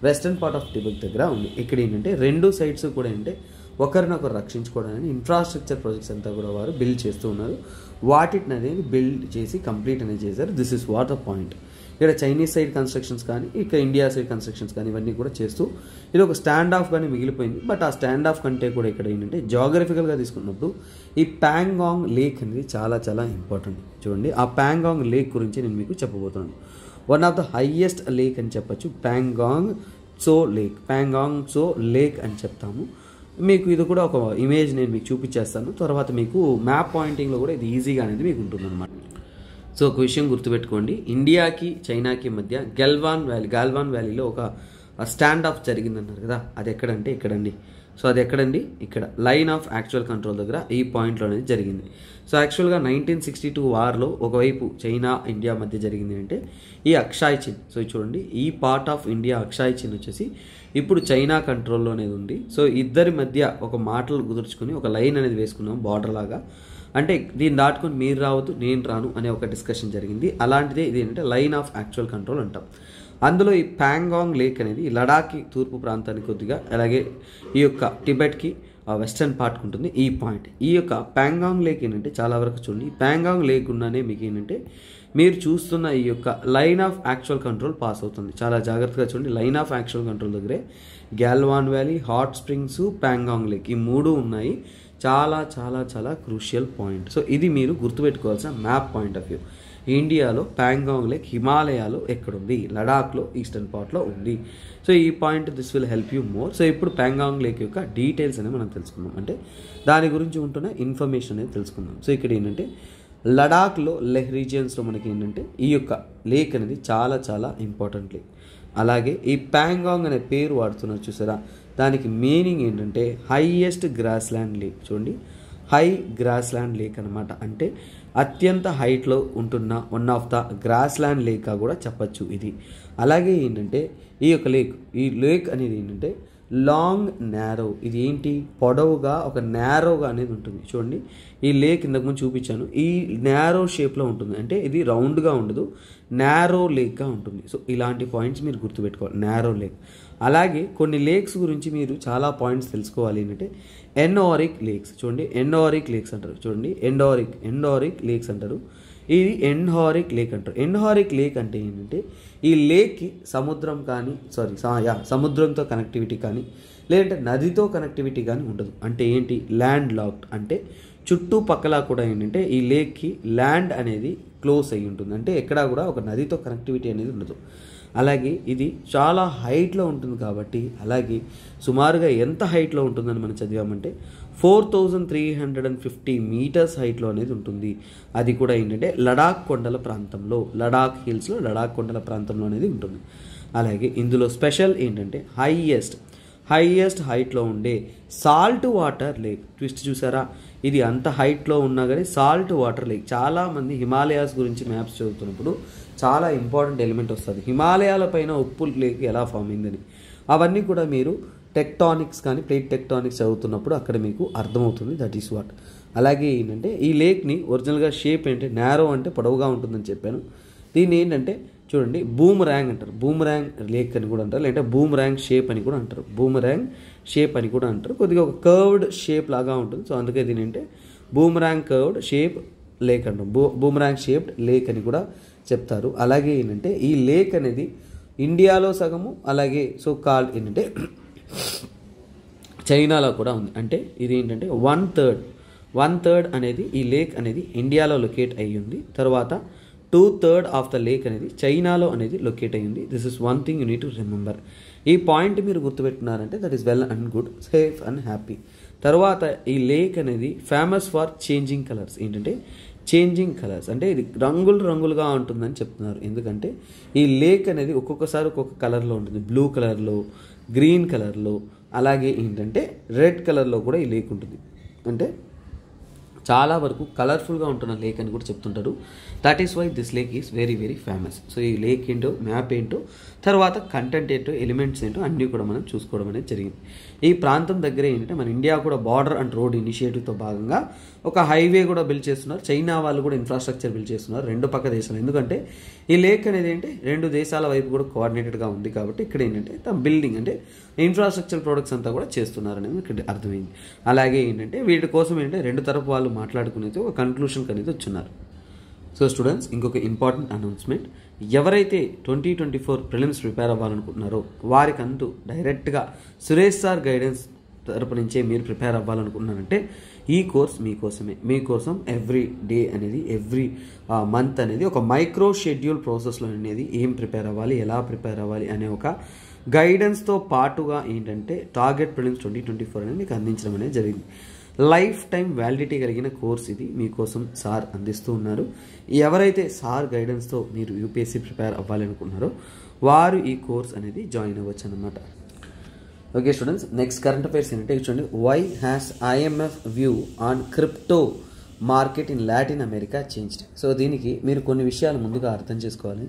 వెస్టర్న్ పార్ట్ ఆఫ్ టిబెట్ దగ్గర ఉంది. ఇక్కడ ఏంటంటే 2 సైడ్స్ కూడా ఏంటంటే ఒకరినొకరు రక్షించుకోవడానికి ఇన్ఫ్రాస్ట్రక్చర్ ప్రాజెక్ట్స్ అంతా కూడా వారు బిల్డ్ చేస్తూ ఉన్నారు. వాటిని అనేది బిల్డ్ చేసి కంప్లీట్ అనేది చేశారు. This is what the point. ఇక్కడ చైనీస్ సైడ్ కన్స్ట్రక్షన్స్ కానీ ఇక్కడ ఇండియా సైడ్ కన్స్ట్రక్షన్స్ కానీ ఇవన్నీ కూడా చేస్తూ ఇది ఒక స్టాండ్ ఆఫ్ కానీ మిగిలిపోయింది. బట్ ఆ స్టాండ్ ఆఫ్ కంటే కూడా ఇక్కడ ఏంటంటే జాగ్రఫికల్గా తీసుకున్నప్పుడు ఈ ప్యాంగాంగ్ లేక్ అనేది చాలా చాలా ఇంపార్టెంట్. చూడండి ఆ ప్యాంగాంగ్ లేక్ గురించి నేను మీకు చెప్పబోతున్నాను. One of the highest lake అని చెప్పచ్చు ప్యాంగాంగ్ సో లేక్ అని చెప్తాము. మీకు ఇది కూడా ఒక ఇమేజ్ నేను మీకు చూపించేస్తాను, తర్వాత మీకు మ్యాప్ పాయింటింగ్లో కూడా ఇది ఈజీగా అనేది మీకు ఉంటుందన్నమాట. సో ఒక విషయం గుర్తుపెట్టుకోండి, ఇండియాకి చైనాకి మధ్య గాల్వాన్ వ్యాలీలో ఒక స్టాండ్ ఆఫ్ జరిగిందన్నారు కదా, అది ఎక్కడంటే ఇక్కడండి. సో అది ఎక్కడండి, ఇక్కడ లైన్ ఆఫ్ యాక్చువల్ కంట్రోల్ దగ్గర ఈ పాయింట్లో అనేది జరిగింది. సో యాక్చువల్గా 1962 వార్లో ఒకవైపు చైనా ఇండియా మధ్య జరిగింది అంటే ఈ అక్షయ్ చిన్. సో చూడండి, ఈ పార్ట్ ఆఫ్ ఇండియా అక్షయ్ చిన్ వచ్చేసి ఇప్పుడు చైనా కంట్రోల్లో అనేది ఉంది. సో ఇద్దరి మధ్య ఒక మాటలు కుదుర్చుకొని ఒక లైన్ అనేది వేసుకున్నాం బార్డర్ లాగా. అంటే దీన్ని దాటుకొని మీరు రావద్దు నేను రాను అనే ఒక డిస్కషన్ జరిగింది. అలాంటిదే ఇది ఏంటంటే లైన్ ఆఫ్ యాక్చువల్ కంట్రోల్ అంటాం. అందులో ఈ ప్యాంగాంగ్ లేక్ అనేది లడాఖ్కి తూర్పు ప్రాంతానికి కొద్దిగా, అలాగే ఈ యొక్క టిబెట్కి వెస్టర్న్ పార్ట్ ఉంటుంది ఈ పాయింట్. ఈ యొక్క ప్యాంగాంగ్ లేక్ ఏంటంటే చాలా వరకు చూడండి, ప్యాంగాంగ్ లేక్ ఉన్నానే మీకు ఏంటంటే మీరు చూస్తున్న ఈ యొక్క line of actual control pass అవుతుంది. చాలా జాగ్రత్తగా చూడండి, లైన్ ఆఫ్ యాక్చువల్ కంట్రోల్ దగ్గరే Galwan valley, hot springs, Pangong lake ఈ 3 ఉన్నాయి. చాలా చాలా చాలా క్రూషియల్ పాయింట్. సో ఇది మీరు గుర్తుపెట్టుకోవాల్సిన మ్యాప్ పాయింట్ ఆఫ్ వ్యూ. ఇండియాలో ప్యాంగాంగ్ లేక్ హిమాలయాలో ఎక్కడుంది, లడాఖ్లో ఈస్టర్న్ పార్ట్లో ఉంది. సో ఈ point this will help you more. So ఇప్పుడు ప్యాంగాంగ్ లేక్ యొక్క డీటెయిల్స్ అనేవి మనం తెలుసుకుందాం, అంటే దాని గురించి ఉంటున్న ఇన్ఫర్మేషన్ అనేది తెలుసుకుందాం. సో ఇక్కడ ఏంటంటే లడాఖ్లో లెహ్ రీజియన్స్లో మనకి ఏంటంటే ఈ యొక్క లేక్ అనేది చాలా చాలా ఇంపార్టెంట్ లేక్. అలాగే ఈ ప్యాంగాంగ్ అనే పేరు వాడుతున్నారు చూసారా, దానికి మీనింగ్ ఏంటంటే హైయెస్ట్ గ్రాస్ ల్యాండ్ లేక్. చూడండి, హై గ్రాస్ ల్యాండ్ లేక్ అనమాట. అంటే అత్యంత హైట్లో ఉంటున్న one of the grassland లేక్గా కూడా చెప్పచ్చు ఇది. అలాగే ఏంటంటే ఈ యొక్క ఈ లేక్ అనేది ఏంటంటే లాంగ్ నేరో. ఇది ఏంటి, పొడవుగా ఒక నేరోగా అనేది ఉంటుంది. చూడండి, ఈ లేక్ ఇంతకు ముందు చూపించాను, ఈ నేరో షేప్లో ఉంటుంది. అంటే ఇది రౌండ్గా ఉండదు, నేరో లేక్గా ఉంటుంది. సో ఇలాంటి పాయింట్స్ మీరు గుర్తుపెట్టుకోవాలి, నేరో లేక్. అలాగే కొన్ని లేక్స్ గురించి మీరు చాలా పాయింట్స్ తెలుసుకోవాలి. ఏంటంటే ఎండోరిక్ లేక్స్. చూడండి, ఎండోరిక్ లేక్స్ అంటారు. చూడండి, ఎండోరిక్ లేక్స్ అంటారు. ఇది ఎండ్హారిక్ లేక్ అంటారు. ఎండ్హారిక్ లేక్ అంటే ఏంటంటే ఈ లేక్కి సముద్రం కానీ సముద్రంతో కనెక్టివిటీ కానీ లేదంటే నదితో కనెక్టివిటీ కానీ ఉండదు. అంటే ఏంటి, ల్యాండ్ లాక్డ్. అంటే చుట్టుపక్కల కూడా ఏంటంటే ఈ లేక్కి ల్యాండ్ అనేది క్లోజ్ అయ్యి ఉంటుంది. అంటే ఎక్కడా కూడా ఒక నదితో కనెక్టివిటీ అనేది ఉండదు. అలాగే ఇది చాలా హైట్లో ఉంటుంది కాబట్టి, అలాగే సుమారుగా ఎంత హైట్లో ఉంటుందని మనం చదివామంటే 4350 మీటర్స్ హైట్లో అనేది ఉంటుంది. అది కూడా ఏంటంటే లడాక్ కొండల ప్రాంతంలో, లడాక్ హిల్స్లో లడాక్ కొండల ప్రాంతంలో అనేది ఉంటుంది. అలాగే ఇందులో స్పెషల్ ఏంటంటే హైయెస్ట్ హైట్లో ఉండే సాల్ట్ వాటర్ లేక్. ట్విస్ట్ చూసారా, ఇది అంత హైట్లో ఉన్నా కానీ సాల్ట్ వాటర్ లేక్. చాలామంది హిమాలయాస్ గురించి మ్యాప్స్ చదువుతున్నప్పుడు చాలా ఇంపార్టెంట్ ఎలిమెంట్ వస్తుంది, హిమాలయాల పైన ఉప్పు లేక్ ఎలా ఫామ్ అయిందని. అవన్నీ కూడా మీరు టెక్టానిక్స్ కానీ ప్లేట్ టెక్టానిక్స్ చదువుతున్నప్పుడు అక్కడ మీకు అర్థమవుతుంది. That is what. అలాగే ఏంటంటే ఈ లేక్ని ఒరిజినల్గా షేప్ ఏంటంటే నేరో అంటే పొడవుగా ఉంటుందని చెప్పాను. దీన్ని ఏంటంటే చూడండి బూమరాంగ్ అంటారు, బూమరాంగ్ లేక్ అని కూడా అంటారు, లేదంటే బూమరాంగ్ షేప్ అని కూడా అంటారు, బూమరాంగ్ షేప్ అని కూడా అంటారు. కొద్దిగా ఒక కర్వ్డ్ షేప్ లాగా ఉంటుంది. సో అందుకే దీని అంటే బూమరాంగ్ కర్వ్డ్ షేప్ లేక్ అంటాం, బూమరాంగ్ షేప్డ్ లేక్ అని కూడా చెప్తారు. అలాగే ఏంటంటే ఈ లేక్ అనేది ఇండియాలో సగము, అలాగే సో కాల్డ్ ఏంటంటే చైనాలో కూడా ఉంది. అంటే ఇది ఏంటంటే 1/3 అనేది ఈ లేక్ అనేది ఇండియాలో లొకేట్ అయ్యి ఉంది. తర్వాత 2/3 ఆఫ్ ద లేక్ అనేది చైనాలో అనేది లొకేట్ అయ్యింది. This is one thing you need to remember. ఈ పాయింట్ మీరు గుర్తుపెట్టుకున్నారంటే that is well and good, safe and happy. తర్వాత ఈ లేక్ అనేది ఫేమస్ ఫర్ చేంజింగ్ కలర్స్. ఏంటంటే చేంజింగ్ కలర్స్ అంటే ఇది రంగులుగా ఉంటుందని చెప్తున్నారు. ఎందుకంటే ఈ లేక్ అనేది ఒక్కొక్కసారి ఒక్కొక్క కలర్లో ఉంటుంది, బ్లూ కలర్లో, గ్రీన్ కలర్లో, అలాగే ఏంటంటే రెడ్ కలర్లో కూడా ఈ లేక్ ఉంటుంది. అంటే చాలా వరకు కలర్ఫుల్గా ఉంటున్న లేక్ అని కూడా చెప్తుంటారు. That is why this lake is very very famous. So ఈ లేక్ ఏంటో, మ్యాప్ ఏంటో, తర్వాత కంటెంట్ ఏంటో, ఎలిమెంట్స్ ఏంటో అన్నీ కూడా మనం చూసుకోవడం అనేది జరిగింది. ఈ ప్రాంతం దగ్గర ఏంటంటే మన ఇండియా కూడా బార్డర్ అండ్ రోడ్ ఇనిషియేటివ్తో భాగంగా ఒక హైవే కూడా బిల్డ్ చేస్తున్నారు. చైనా వాళ్ళు కూడా ఇన్ఫ్రాస్ట్రక్చర్ బిల్డ్ చేస్తున్నారు రెండు పక్క దేశాలు. ఎందుకంటే ఈ లేక్ అనేది ఏంటి రెండు దేశాల వైపు కూడా కోఆర్డినేటెడ్గా ఉంది కాబట్టి ఇక్కడ ఏంటంటే బిల్డింగ్ అంటే ఇన్ఫ్రాస్ట్రక్చర్ ప్రొడక్ట్స్ అంతా కూడా చేస్తున్నారు అనేది ఇక్కడ అర్థమైంది. అలాగే ఏంటంటే వీటి కోసం ఏంటంటే రెండు తరపు వాళ్ళు మాట్లాడుకునేది ఒక కన్క్లూషన్కి అనేది వచ్చున్నారు. సో స్టూడెంట్స్, ఇంకొక ఇంపార్టెంట్ అనౌన్స్మెంట్, ఎవరైతే 2024 ప్రిలిమ్స్ ప్రిపేర్ అవ్వాలనుకుంటున్నారో వారికంటూ డైరెక్ట్గా సురేష్ సార్ గైడెన్స్ తరపు నుంచే మీరు ప్రిపేర్ అవ్వాలనుకుంటున్నారంటే ఈ కోర్స్ మీకోసం ఎవ్రీ డే అనేది ఎవ్రీ మంత్ అనేది ఒక మైక్రో షెడ్యూల్ ప్రాసెస్లో అనేది ఏం ప్రిపేర్ అవ్వాలి, ఎలా ప్రిపేర్ అవ్వాలి అనే ఒక గైడెన్స్తో పాటుగా ఏంటంటే టార్గెట్ ప్రిలిమ్స్ 2024 అనేది మీకు అందించడం అనేది జరిగింది. లైఫ్ టైం వ్యాలిడిటీ కలిగిన కోర్స్ ఇది మీకోసం సార్ అందిస్తూ ఉన్నారు. ఎవరైతే సార్ గైడెన్స్తో మీరు యూపీఎస్సీ ప్రిపేర్ అవ్వాలనుకుంటున్నారో వారు ఈ కోర్స్ అనేది జాయిన్ అవ్వచ్చు అనమాట. Okay students, next current affairs ఏంటంటే చూడండి. Why has IMF view on crypto market in Latin America changed. So దీనికి మీరు కొన్ని విషయాలు ముందుగా అర్థం చేసుకోవాలి.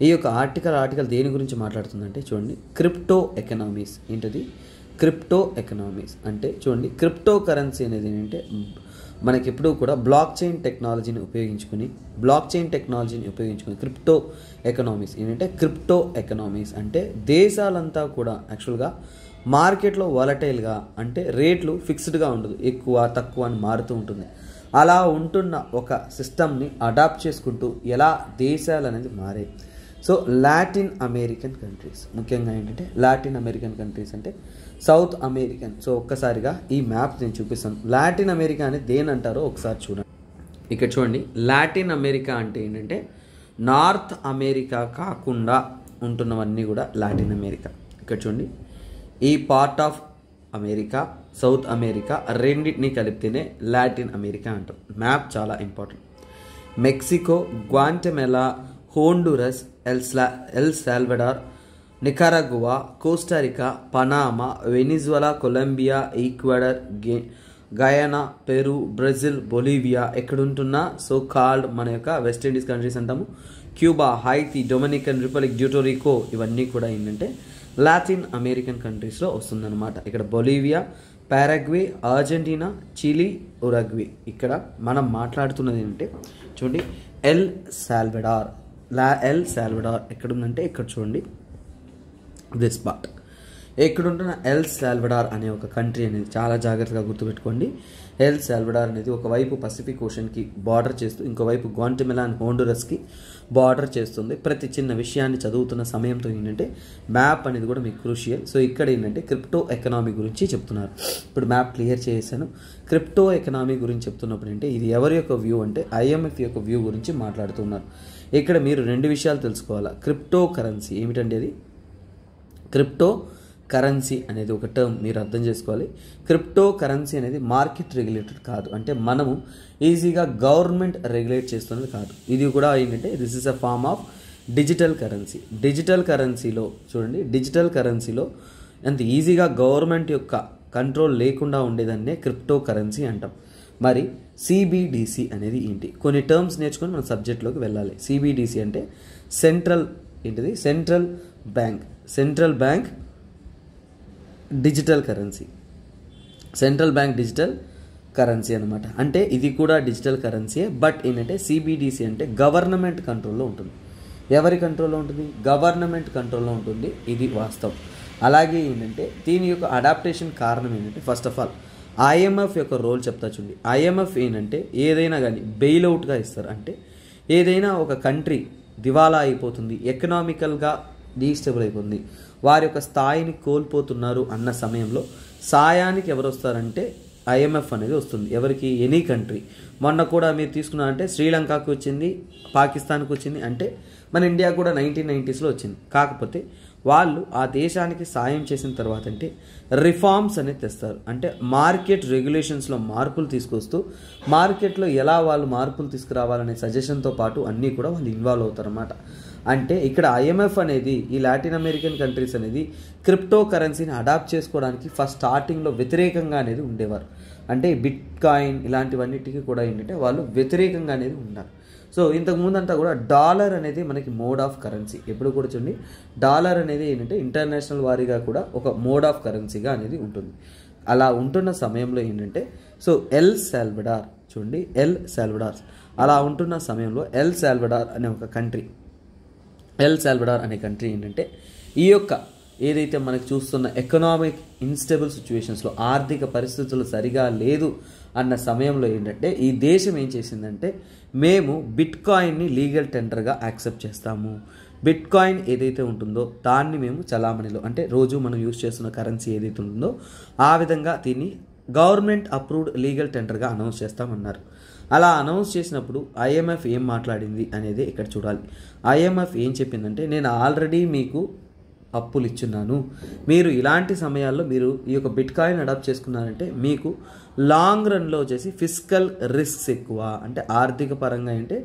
ఈ యొక్క ఆర్టికల్ దేని గురించి మాట్లాడుతుందంటే చూడండి, క్రిప్టో ఎకనామీస్. ఏంటది క్రిప్టో ఎకనామీస్ అంటే? చూడండి, క్రిప్టో కరెన్సీ అనేది ఏంటంటే మనకి ఎప్పుడూ కూడా బ్లాక్ చైన్ టెక్నాలజీని ఉపయోగించుకుని క్రిప్టో ఎకనామీస్ ఏంటంటే, క్రిప్టో ఎకనామీస్ అంటే దేశాలంతా కూడా యాక్చువల్గా మార్కెట్లో వాలటైల్గా, అంటే రేట్లు ఫిక్స్డ్గా ఉండదు, ఎక్కువ తక్కువ అని మారుతూ ఉంటుంది. అలా ఉంటున్న ఒక సిస్టమ్ని అడాప్ట్ చేసుకుంటూ ఎలా దేశాలు అనేది మారాయి. సో లాటిన్ అమెరికన్ కంట్రీస్, ముఖ్యంగా ఏంటంటే లాటిన్ అమెరికన్ కంట్రీస్ అంటే సౌత్ అమెరికన్. సో ఒక్కసారిగా ఈ మ్యాప్ నేను చూపిస్తాను. లాటిన్ అమెరికా అనేది దేని అంటారో ఒకసారి చూడండి. ఇక్కడ చూడండి, లాటిన్ అమెరికా అంటే ఏంటంటే నార్త్ అమెరికా కాకుండా ఉంటున్నవన్నీ కూడా లాటిన్ అమెరికా. ఇక్కడ చూడండి, ఈ part of America, south America రెండింటినీ కలిపితేనే లాటిన్ అమెరికా అంటాం. మ్యాప్ చాలా important. Mexico, Guatemala, Honduras, El Salvador, Nicaragua, Costa Rica, Panama, Venezuela, Colombia, Ecuador, Guyana, Peru, Brazil, Bolivia ఎక్కడుంటున్నా సో కాల్డ్ మన యొక్క వెస్ట్ ఇండీస్ కంట్రీస్ అంటాము. Cuba, Haiti, Dominican Republic, Puerto Rico ఇవన్నీ కూడా ఏంటంటే లాటిన్ అమెరికన్ కంట్రీస్లో వస్తుందన్నమాట. ఇక్కడ Bolivia, Paraguay, Argentina, Chile, Uruguay. ఇక్కడ మనం మాట్లాడుతున్నది ఏంటంటే చూడండి, ఎల్ సాల్వడార్ ఎక్కడుందంటే ఇక్కడ చూడండి, దిస్ పార్ట్. ఎక్కడుంటున్న ఎల్ సాల్వడార్ అనే ఒక కంట్రీ అనేది చాలా జాగ్రత్తగా గుర్తుపెట్టుకోండి. ఎల్ సాల్వడార్ అనేది ఒకవైపు పసిఫిక్ ఓషన్కి బార్డర్ చేస్తూ ఇంకోవైపు గ్వాంటమెలా అండ్ హోండురస్కి బార్డర్ చేస్తుంది. ప్రతి చిన్న విషయాన్ని చదువుతున్న సమయంతో ఏంటంటే మ్యాప్ అనేది కూడా మీకు క్రూషియల్. సో ఇక్కడ ఏంటంటే క్రిప్టో ఎకనామీ గురించి చెప్తున్నారు. ఇప్పుడు మ్యాప్ క్లియర్ చేశాను. క్రిప్టో ఎకనామీ గురించి చెప్తున్నప్పుడు అంటే ఇది ఎవరి యొక్క వ్యూ అంటే IMF యొక్క వ్యూ గురించి మాట్లాడుతున్నారు. ఇక్కడ మీరు రెండు విషయాలు తెలుసుకోవాలా. క్రిప్టో కరెన్సీ ఏమిటంటే, అది క్రిప్టో కరెన్సీ అనేది ఒక టర్మ్ మీరు అర్థం చేసుకోవాలి. క్రిప్టో కరెన్సీ అనేది మార్కెట్ రెగ్యులేటెడ్ కాదు, అంటే మనము ఈజీగా గవర్నమెంట్ రెగ్యులేట్ చేస్తున్నది కాదు. ఇది కూడా ఏంటంటే this is a form of digital currency. Digital కరెన్సీలో చూడండి, డిజిటల్ కరెన్సీలో అంత ఈజీగా గవర్నమెంట్ యొక్క కంట్రోల్ లేకుండా ఉండేదాన్నే క్రిప్టో కరెన్సీ అంటాం. మరి CBDC అనేది ఏంటి? కొన్ని టర్మ్స్ నేర్చుకొని మన సబ్జెక్ట్లోకి వెళ్ళాలి. CBDC అంటే సెంట్రల్ బ్యాంక్ డిజిటల్ కరెన్సీ అనమాట. అంటే ఇది కూడా డిజిటల్ కరెన్సీయే. బట్ ఏంటంటే CBDC అంటే గవర్నమెంట్ కంట్రోల్లో ఉంటుంది. ఎవరి కంట్రోల్లో ఉంటుంది? గవర్నమెంట్ కంట్రోల్లో ఉంటుంది. ఇది వాస్తవం. అలాగే ఏంటంటే దీని యొక్క అడాప్టేషన్ కారణం ఏంటంటే ఫస్ట్ ఆఫ్ ఆల్ IMF యొక్క రోల్ చెప్తా చూడండి. IMF ఏంటంటే ఏదైనా కానీ బెయిల్అవుట్గా ఇస్తారు. అంటే ఏదైనా ఒక కంట్రీ దివాలా అయిపోతుంది, ఎకనామికల్గా డీస్టేబుల్ అయిపోతుంది, వారి యొక్క స్థాయిని కోల్పోతున్నారు అన్న సమయంలో సాయానికి ఎవరు వస్తారంటే IMF అనేది వస్తుంది. ఎవరికి? Any country. మొన్న కూడా మీరు తీసుకున్నారంటే శ్రీలంకకు వచ్చింది, పాకిస్తాన్కి వచ్చింది, అంటే మన ఇండియా కూడా 1990sలో వచ్చింది. కాకపోతే వాళ్ళు ఆ దేశానికి సాయం చేసిన తర్వాత అంటే రిఫార్మ్స్ అనేది తెస్తారు. అంటే మార్కెట్ రెగ్యులేషన్స్లో మార్పులు తీసుకొస్తూ మార్కెట్లో ఎలా వాళ్ళు మార్పులు తీసుకురావాలనే సజెషన్తో పాటు అన్నీ కూడా వాళ్ళు ఇన్వాల్వ్ అవుతారు అన్నమాట. అంటే ఇక్కడ IMF అనేది ఈ లాటిన్ అమెరికన్ కంట్రీస్ అనేది క్రిప్టో కరెన్సీని అడాప్ట్ చేసుకోవడానికి ఫస్ట్ స్టార్టింగ్లో వ్యతిరేకంగా అనేది ఉండేవారు. అంటే బిట్ కాయిన్ ఇలాంటివన్నిటికీ కూడా ఏంటంటే వాళ్ళు వ్యతిరేకంగా అనేది ఉన్నారు. సో ఇంతకుముందు అంతా కూడా డాలర్ అనేది మనకి మోడ్ ఆఫ్ కరెన్సీ. ఎప్పుడు కూడా చూడండి, డాలర్ అనేది ఏంటంటే ఇంటర్నేషనల్ వారీగా కూడా ఒక మోడ్ ఆఫ్ కరెన్సీగా అనేది ఉంటుంది. అలా ఉంటున్న సమయంలో ఏంటంటే సో ఎల్ సాల్వడార్ చూడండి, అలా ఉంటున్న సమయంలో ఎల్ సాల్వడార్ అనే ఒక కంట్రీ, ఏంటంటే ఈ యొక్క ఏదైతే మనకు చూస్తున్న ఎకనామిక్ ఇన్స్టేబుల్ సిచ్యువేషన్స్లో ఆర్థిక పరిస్థితులు సరిగా లేదు అన్న సమయంలో ఏంటంటే ఈ దేశం ఏం చేసిందంటే మేము బిట్ కాయిన్ని లీగల్ టెండర్గా యాక్సెప్ట్ చేస్తాము. బిట్ కాయిన్ ఏదైతే ఉంటుందో దాన్ని మేము చలామణిలో, అంటే రోజు మనం యూజ్ చేస్తున్న కరెన్సీ ఏదైతే ఉంటుందో ఆ విధంగా దీన్ని గవర్నమెంట్ అప్రూవ్డ్ లీగల్ టెండర్గా అనౌన్స్ చేస్తామన్నారు. అలా అనౌన్స్ చేసినప్పుడు IMF ఏం మాట్లాడింది అనేది ఇక్కడ చూడాలి. IMF ఏం చెప్పిందంటే నేను ఆల్రెడీ మీకు అప్పులు ఇచ్చున్నాను, మీరు ఇలాంటి సమయాల్లో మీరు ఈ యొక్క బిట్ కాయిన్ అడాప్ట్ చేసుకున్నారంటే మీకు లాంగ్ రన్లో వచ్చేసి ఫిజికల్ రిస్క్స్ ఎక్కువ, అంటే ఆర్థిక పరంగా అంటే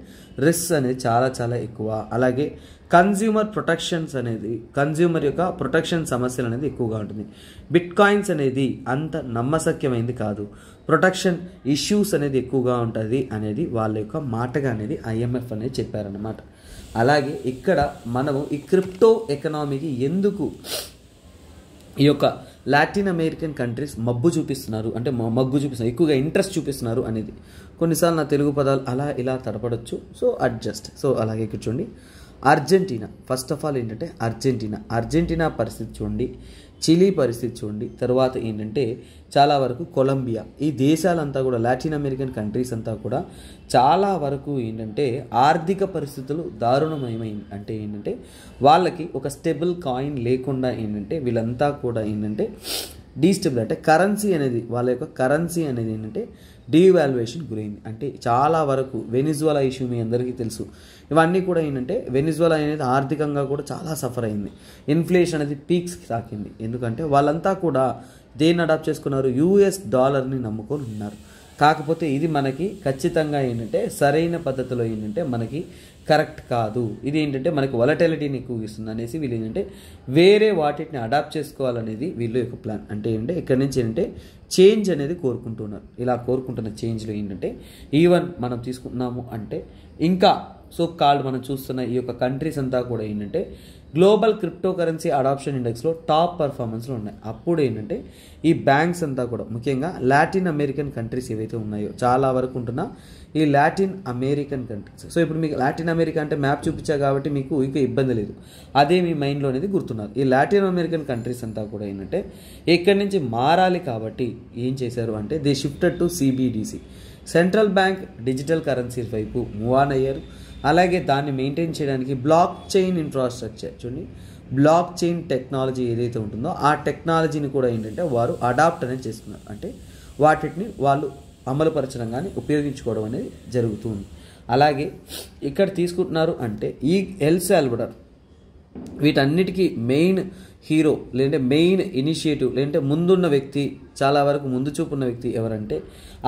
రిస్క్ అనేది చాలా చాలా ఎక్కువ. అలాగే కన్జ్యూమర్ ప్రొటెక్షన్స్ అనేది కన్జ్యూమర్ యొక్క ప్రొటెక్షన్ సమస్యలు అనేది ఎక్కువగా ఉంటుంది. బిట్ కాయిన్స్ అనేది అంత నమ్మశక్యమైంది కాదు, ప్రొటెక్షన్ ఇష్యూస్ అనేది ఎక్కువగా ఉంటుంది అనేది వాళ్ళ యొక్క మాటగా అనేది IMF అనేది చెప్పారన్నమాట. అలాగే ఇక్కడ మనము ఈ క్రిప్టో ఎకనామీకి ఎందుకు ఈ యొక్క లాటిన్ అమెరికన్ కంట్రీస్ మగ్గు చూపిస్తున్నారు ఎక్కువగా ఇంట్రెస్ట్ చూపిస్తున్నారు అనేది కొన్నిసార్లు నా తెలుగు పదాలు అలా ఇలా తడపడొచ్చు. So adjust. సో అలాగే ఇక్కడ చూడండి, అర్జెంటీనా. ఫస్ట్ ఆఫ్ ఆల్ ఏంటంటే అర్జెంటీనా పరిస్థితి చూడండి, చిలీ పరిస్థితి చూడండి, తర్వాత ఏంటంటే చాలా వరకు కొలంబియా. ఈ దేశాలంతా కూడా లాటిన్ అమెరికన్ కంట్రీస్ అంతా కూడా చాలా వరకు ఏంటంటే ఆర్థిక పరిస్థితులు దారుణమయమైంది. అంటే ఏంటంటే వాళ్ళకి ఒక స్టేబుల్ కాయిన్ లేకుండా ఏంటంటే వీళ్ళంతా కూడా ఏంటంటే డీస్టేబుల్, అంటే కరెన్సీ అనేది వాళ్ళ యొక్క కరెన్సీ అనేది ఏంటంటే డీవాల్యుయేషన్ గురైంది. అంటే చాలా వరకు వెనిజువలా ఇష్యూ మీ అందరికీ తెలుసు. ఇవన్నీ కూడా ఏంటంటే వెనిజువలా అనేది ఆర్థికంగా కూడా చాలా సఫర్ అయింది. ఇన్ఫ్లేషన్ అనేది పీక్స్కి తాకింది. ఎందుకంటే వాళ్ళంతా కూడా దేన్ని అడాప్ట్ చేసుకున్నారు, US డాలర్ని నమ్ముకొని ఉన్నారు. కాకపోతే ఇది మనకి ఖచ్చితంగా ఏంటంటే సరైన పద్ధతిలో ఏంటంటే మనకి కరెక్ట్ కాదు. ఇది ఏంటంటే మనకి వొలటిలిటీని ఎక్కువ ఇస్తుంది అనేసి వీళ్ళు ఏంటంటే వేరే వాటిని అడాప్ట్ చేసుకోవాలనేది వీళ్ళ యొక్క ప్లాన్. అంటే ఏంటంటే ఇక్కడ నుంచి ఏంటంటే చేంజ్ అనేది కోరుకుంటున్నారు. ఇలా కోరుకుంటున్న చేంజ్లో ఏంటంటే ఈవెన్ మనం తీసుకుంటున్నాము అంటే ఇంకా సో కాల్డ్ మనం చూస్తున్న ఈ యొక్క కంట్రీస్ అంతా కూడా ఏంటంటే గ్లోబల్ క్రిప్టో కరెన్సీ అడాప్షన్ ఇండెక్స్లో టాప్ పర్ఫార్మెన్స్లో ఉన్నాయి. అప్పుడు ఏంటంటే ఈ బ్యాంక్స్ అంతా కూడా ముఖ్యంగా లాటిన్ అమెరికన్ కంట్రీస్ ఏవైతే ఉన్నాయో చాలా వరకు ఉంటున్నా ఈ లాటిన్ అమెరికన్ కంట్రీస్. సో ఇప్పుడు మీకు లాటిన్ అమెరికా అంటే మ్యాప్ చూపించా కాబట్టి మీకు ఇక ఇబ్బంది లేదు, అదే మీ మైండ్లో అనేది గుర్తున్నారు. ఈ లాటిన్ అమెరికన్ కంట్రీస్ అంతా కూడా ఏంటంటే ఇక్కడి నుంచి మారాలి కాబట్టి ఏం చేశారు అంటే they shifted to CBDC, central bank digital currency వైపు మూవ్ ఆన్ అయ్యారు. అలాగే దాన్ని మెయింటైన్ చేయడానికి బ్లాక్ చైన్ ఇన్ఫ్రాస్ట్రక్చర్ చూడండి, బ్లాక్ చైన్ టెక్నాలజీ ఏదైతే ఉంటుందో ఆ టెక్నాలజీని కూడా ఏంటంటే వారు అడాప్ట్ అనేది చేసుకున్నారు. అంటే వాటిని వాళ్ళు అమలుపరచడం కానీ ఉపయోగించుకోవడం అనేది జరుగుతుంది. అలాగే ఇక్కడ తీసుకుంటున్నారు అంటే ఈ ఎల్ సాల్వడార్ వీటన్నిటికీ మెయిన్ హీరో లేదంటే మెయిన్ ఇనిషియేటివ్ లేదంటే ముందున్న వ్యక్తి, చాలా వరకు ముందు చూపున్న వ్యక్తి ఎవరంటే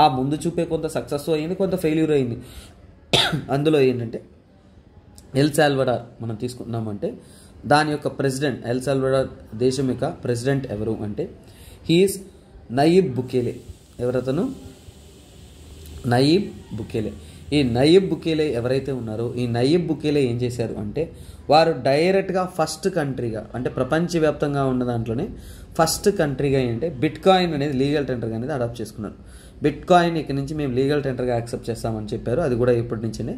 ఆ ముందు చూపే కొంత సక్సెస్ అయింది, కొంత ఫెయిల్యూర్ అయింది. అందులో ఏంటంటే ఎల్ సాల్వడార్ మనం తీసుకుంటున్నామంటే దాని యొక్క ప్రెసిడెంట్, ఎల్ సాల్వడార్ దేశం యొక్క ప్రెసిడెంట్ ఎవరు అంటే హీఈస్ నయీబ్ బుకేలే. ఎవరతను? నయీబ్ బుకేలే. ఈ నయీబ్ బుకేలే ఎవరైతే ఉన్నారో ఈ నయీబ్ బుకేలే ఏం చేశారు అంటే వారు డైరెక్ట్గా ఫస్ట్ కంట్రీగా అంటే ప్రపంచవ్యాప్తంగా ఉన్న దాంట్లోనే ఫస్ట్ కంట్రీగా ఏంటంటే బిట్ కాయిన్ అనేది లీగల్ టెండర్గా అనేది అడాప్ట్ చేసుకున్నారు. బిట్ కాయిన్ ఇక్కడ నుంచి మేము లీగల్ టెండర్గా యాక్సెప్ట్ చేస్తామని చెప్పారు. అది కూడా ఎప్పటి నుంచే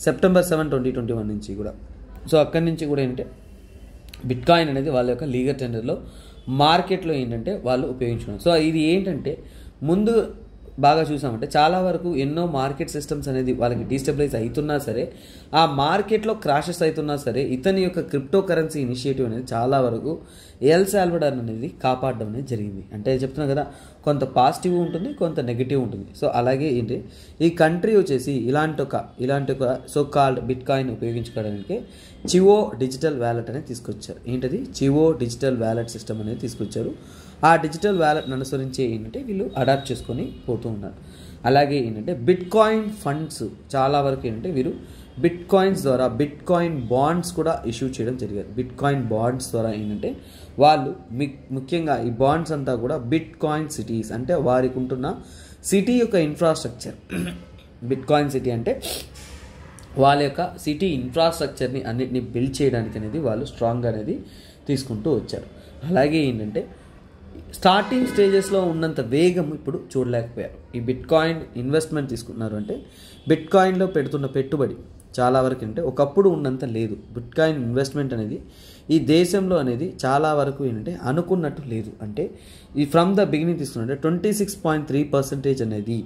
September 7, 2021 నుంచి కూడా. సో అక్కడి నుంచి కూడా ఏంటంటే బిట్ కాయిన్ అనేది వాళ్ళ యొక్క లీగల్ టెండర్లో మార్కెట్లో ఏంటంటే వాళ్ళు ఉపయోగించుకున్నారు. సో ఇది ఏంటంటే ముందు బాగా చూసామంటే చాలా వరకు ఎన్నో మార్కెట్ సిస్టమ్స్ అనేది వాళ్ళకి డీస్టెబిలైజ్ అవుతున్నా సరే, ఆ మార్కెట్లో క్రాషెస్ అవుతున్నా సరే ఇతని యొక్క క్రిప్టో కరెన్సీ ఇనిషియేటివ్ అనేది చాలా వరకు ఎల్ సాల్వడార్ అనేది కాపాడడం అనేది జరిగింది. అంటే చెప్తున్నా కదా, కొంత పాజిటివ్ ఉంటుంది, కొంత నెగిటివ్ ఉంటుంది. సో అలాగే ఏంటి ఈ కంట్రీ వచ్చేసి ఇలాంటి ఒక సో కాల్డ్ బిట్ కాయిన్ ఉపయోగించుకోవడానికి చివో డిజిటల్ వ్యాలెట్ అనేది తీసుకొచ్చారు. ఏంటది? చివో డిజిటల్ వ్యాలెట్ సిస్టమ్ అనేది తీసుకొచ్చారు. ఆ డిజిటల్ వ్యాలెట్ని అనుసరించి ఏంటంటే వీళ్ళు అడాప్ట్ చేసుకొని పోతూ ఉన్నారు. అలాగే ఏంటంటే బిట్ కాయిన్ ఫండ్స్ చాలా వరకు ఏంటంటే వీరు బిట్ కాయిన్స్ ద్వారా బిట్ కాయిన్ బాండ్స్ కూడా ఇష్యూ చేయడం జరిగారు. బిట్ కాయిన్ బాండ్స్ ద్వారా ఏంటంటే వాళ్ళు ముఖ్యంగా ఈ బాండ్స్ అంతా కూడా బిట్ కాయిన్ సిటీస్ అంటే వారికి ఉంటున్న సిటీ యొక్క ఇన్ఫ్రాస్ట్రక్చర్. బిట్ కాయిన్ సిటీ అంటే వాళ్ళ యొక్క సిటీ ఇన్ఫ్రాస్ట్రక్చర్ని అన్నిటిని బిల్డ్ చేయడానికి అనేది వాళ్ళు స్ట్రాంగ్ అనేది తీసుకుంటూ వచ్చారు. అలాగే ఏంటంటే స్టార్టింగ్ స్టేజెస్లో ఉన్నంత వేగం ఇప్పుడు చూడలేకపోయారు. ఈ బిట్ కాయిన్ ఇన్వెస్ట్మెంట్ తీసుకున్నారు అంటే బిట్ కాయిన్లో పెడుతున్న పెట్టుబడి చాలా వరకు అంటే ఒకప్పుడు ఉన్నంత లేదు. బిట్ కాయిన్ ఇన్వెస్ట్మెంట్ అనేది ఈ దేశంలో అనేది చాలా వరకు ఏంటంటే అనుకున్నట్టు లేదు. అంటే ఈ ఫ్రమ్ ద బిగినింగ్ తీసుకున్నట్టే 26.3% అనేది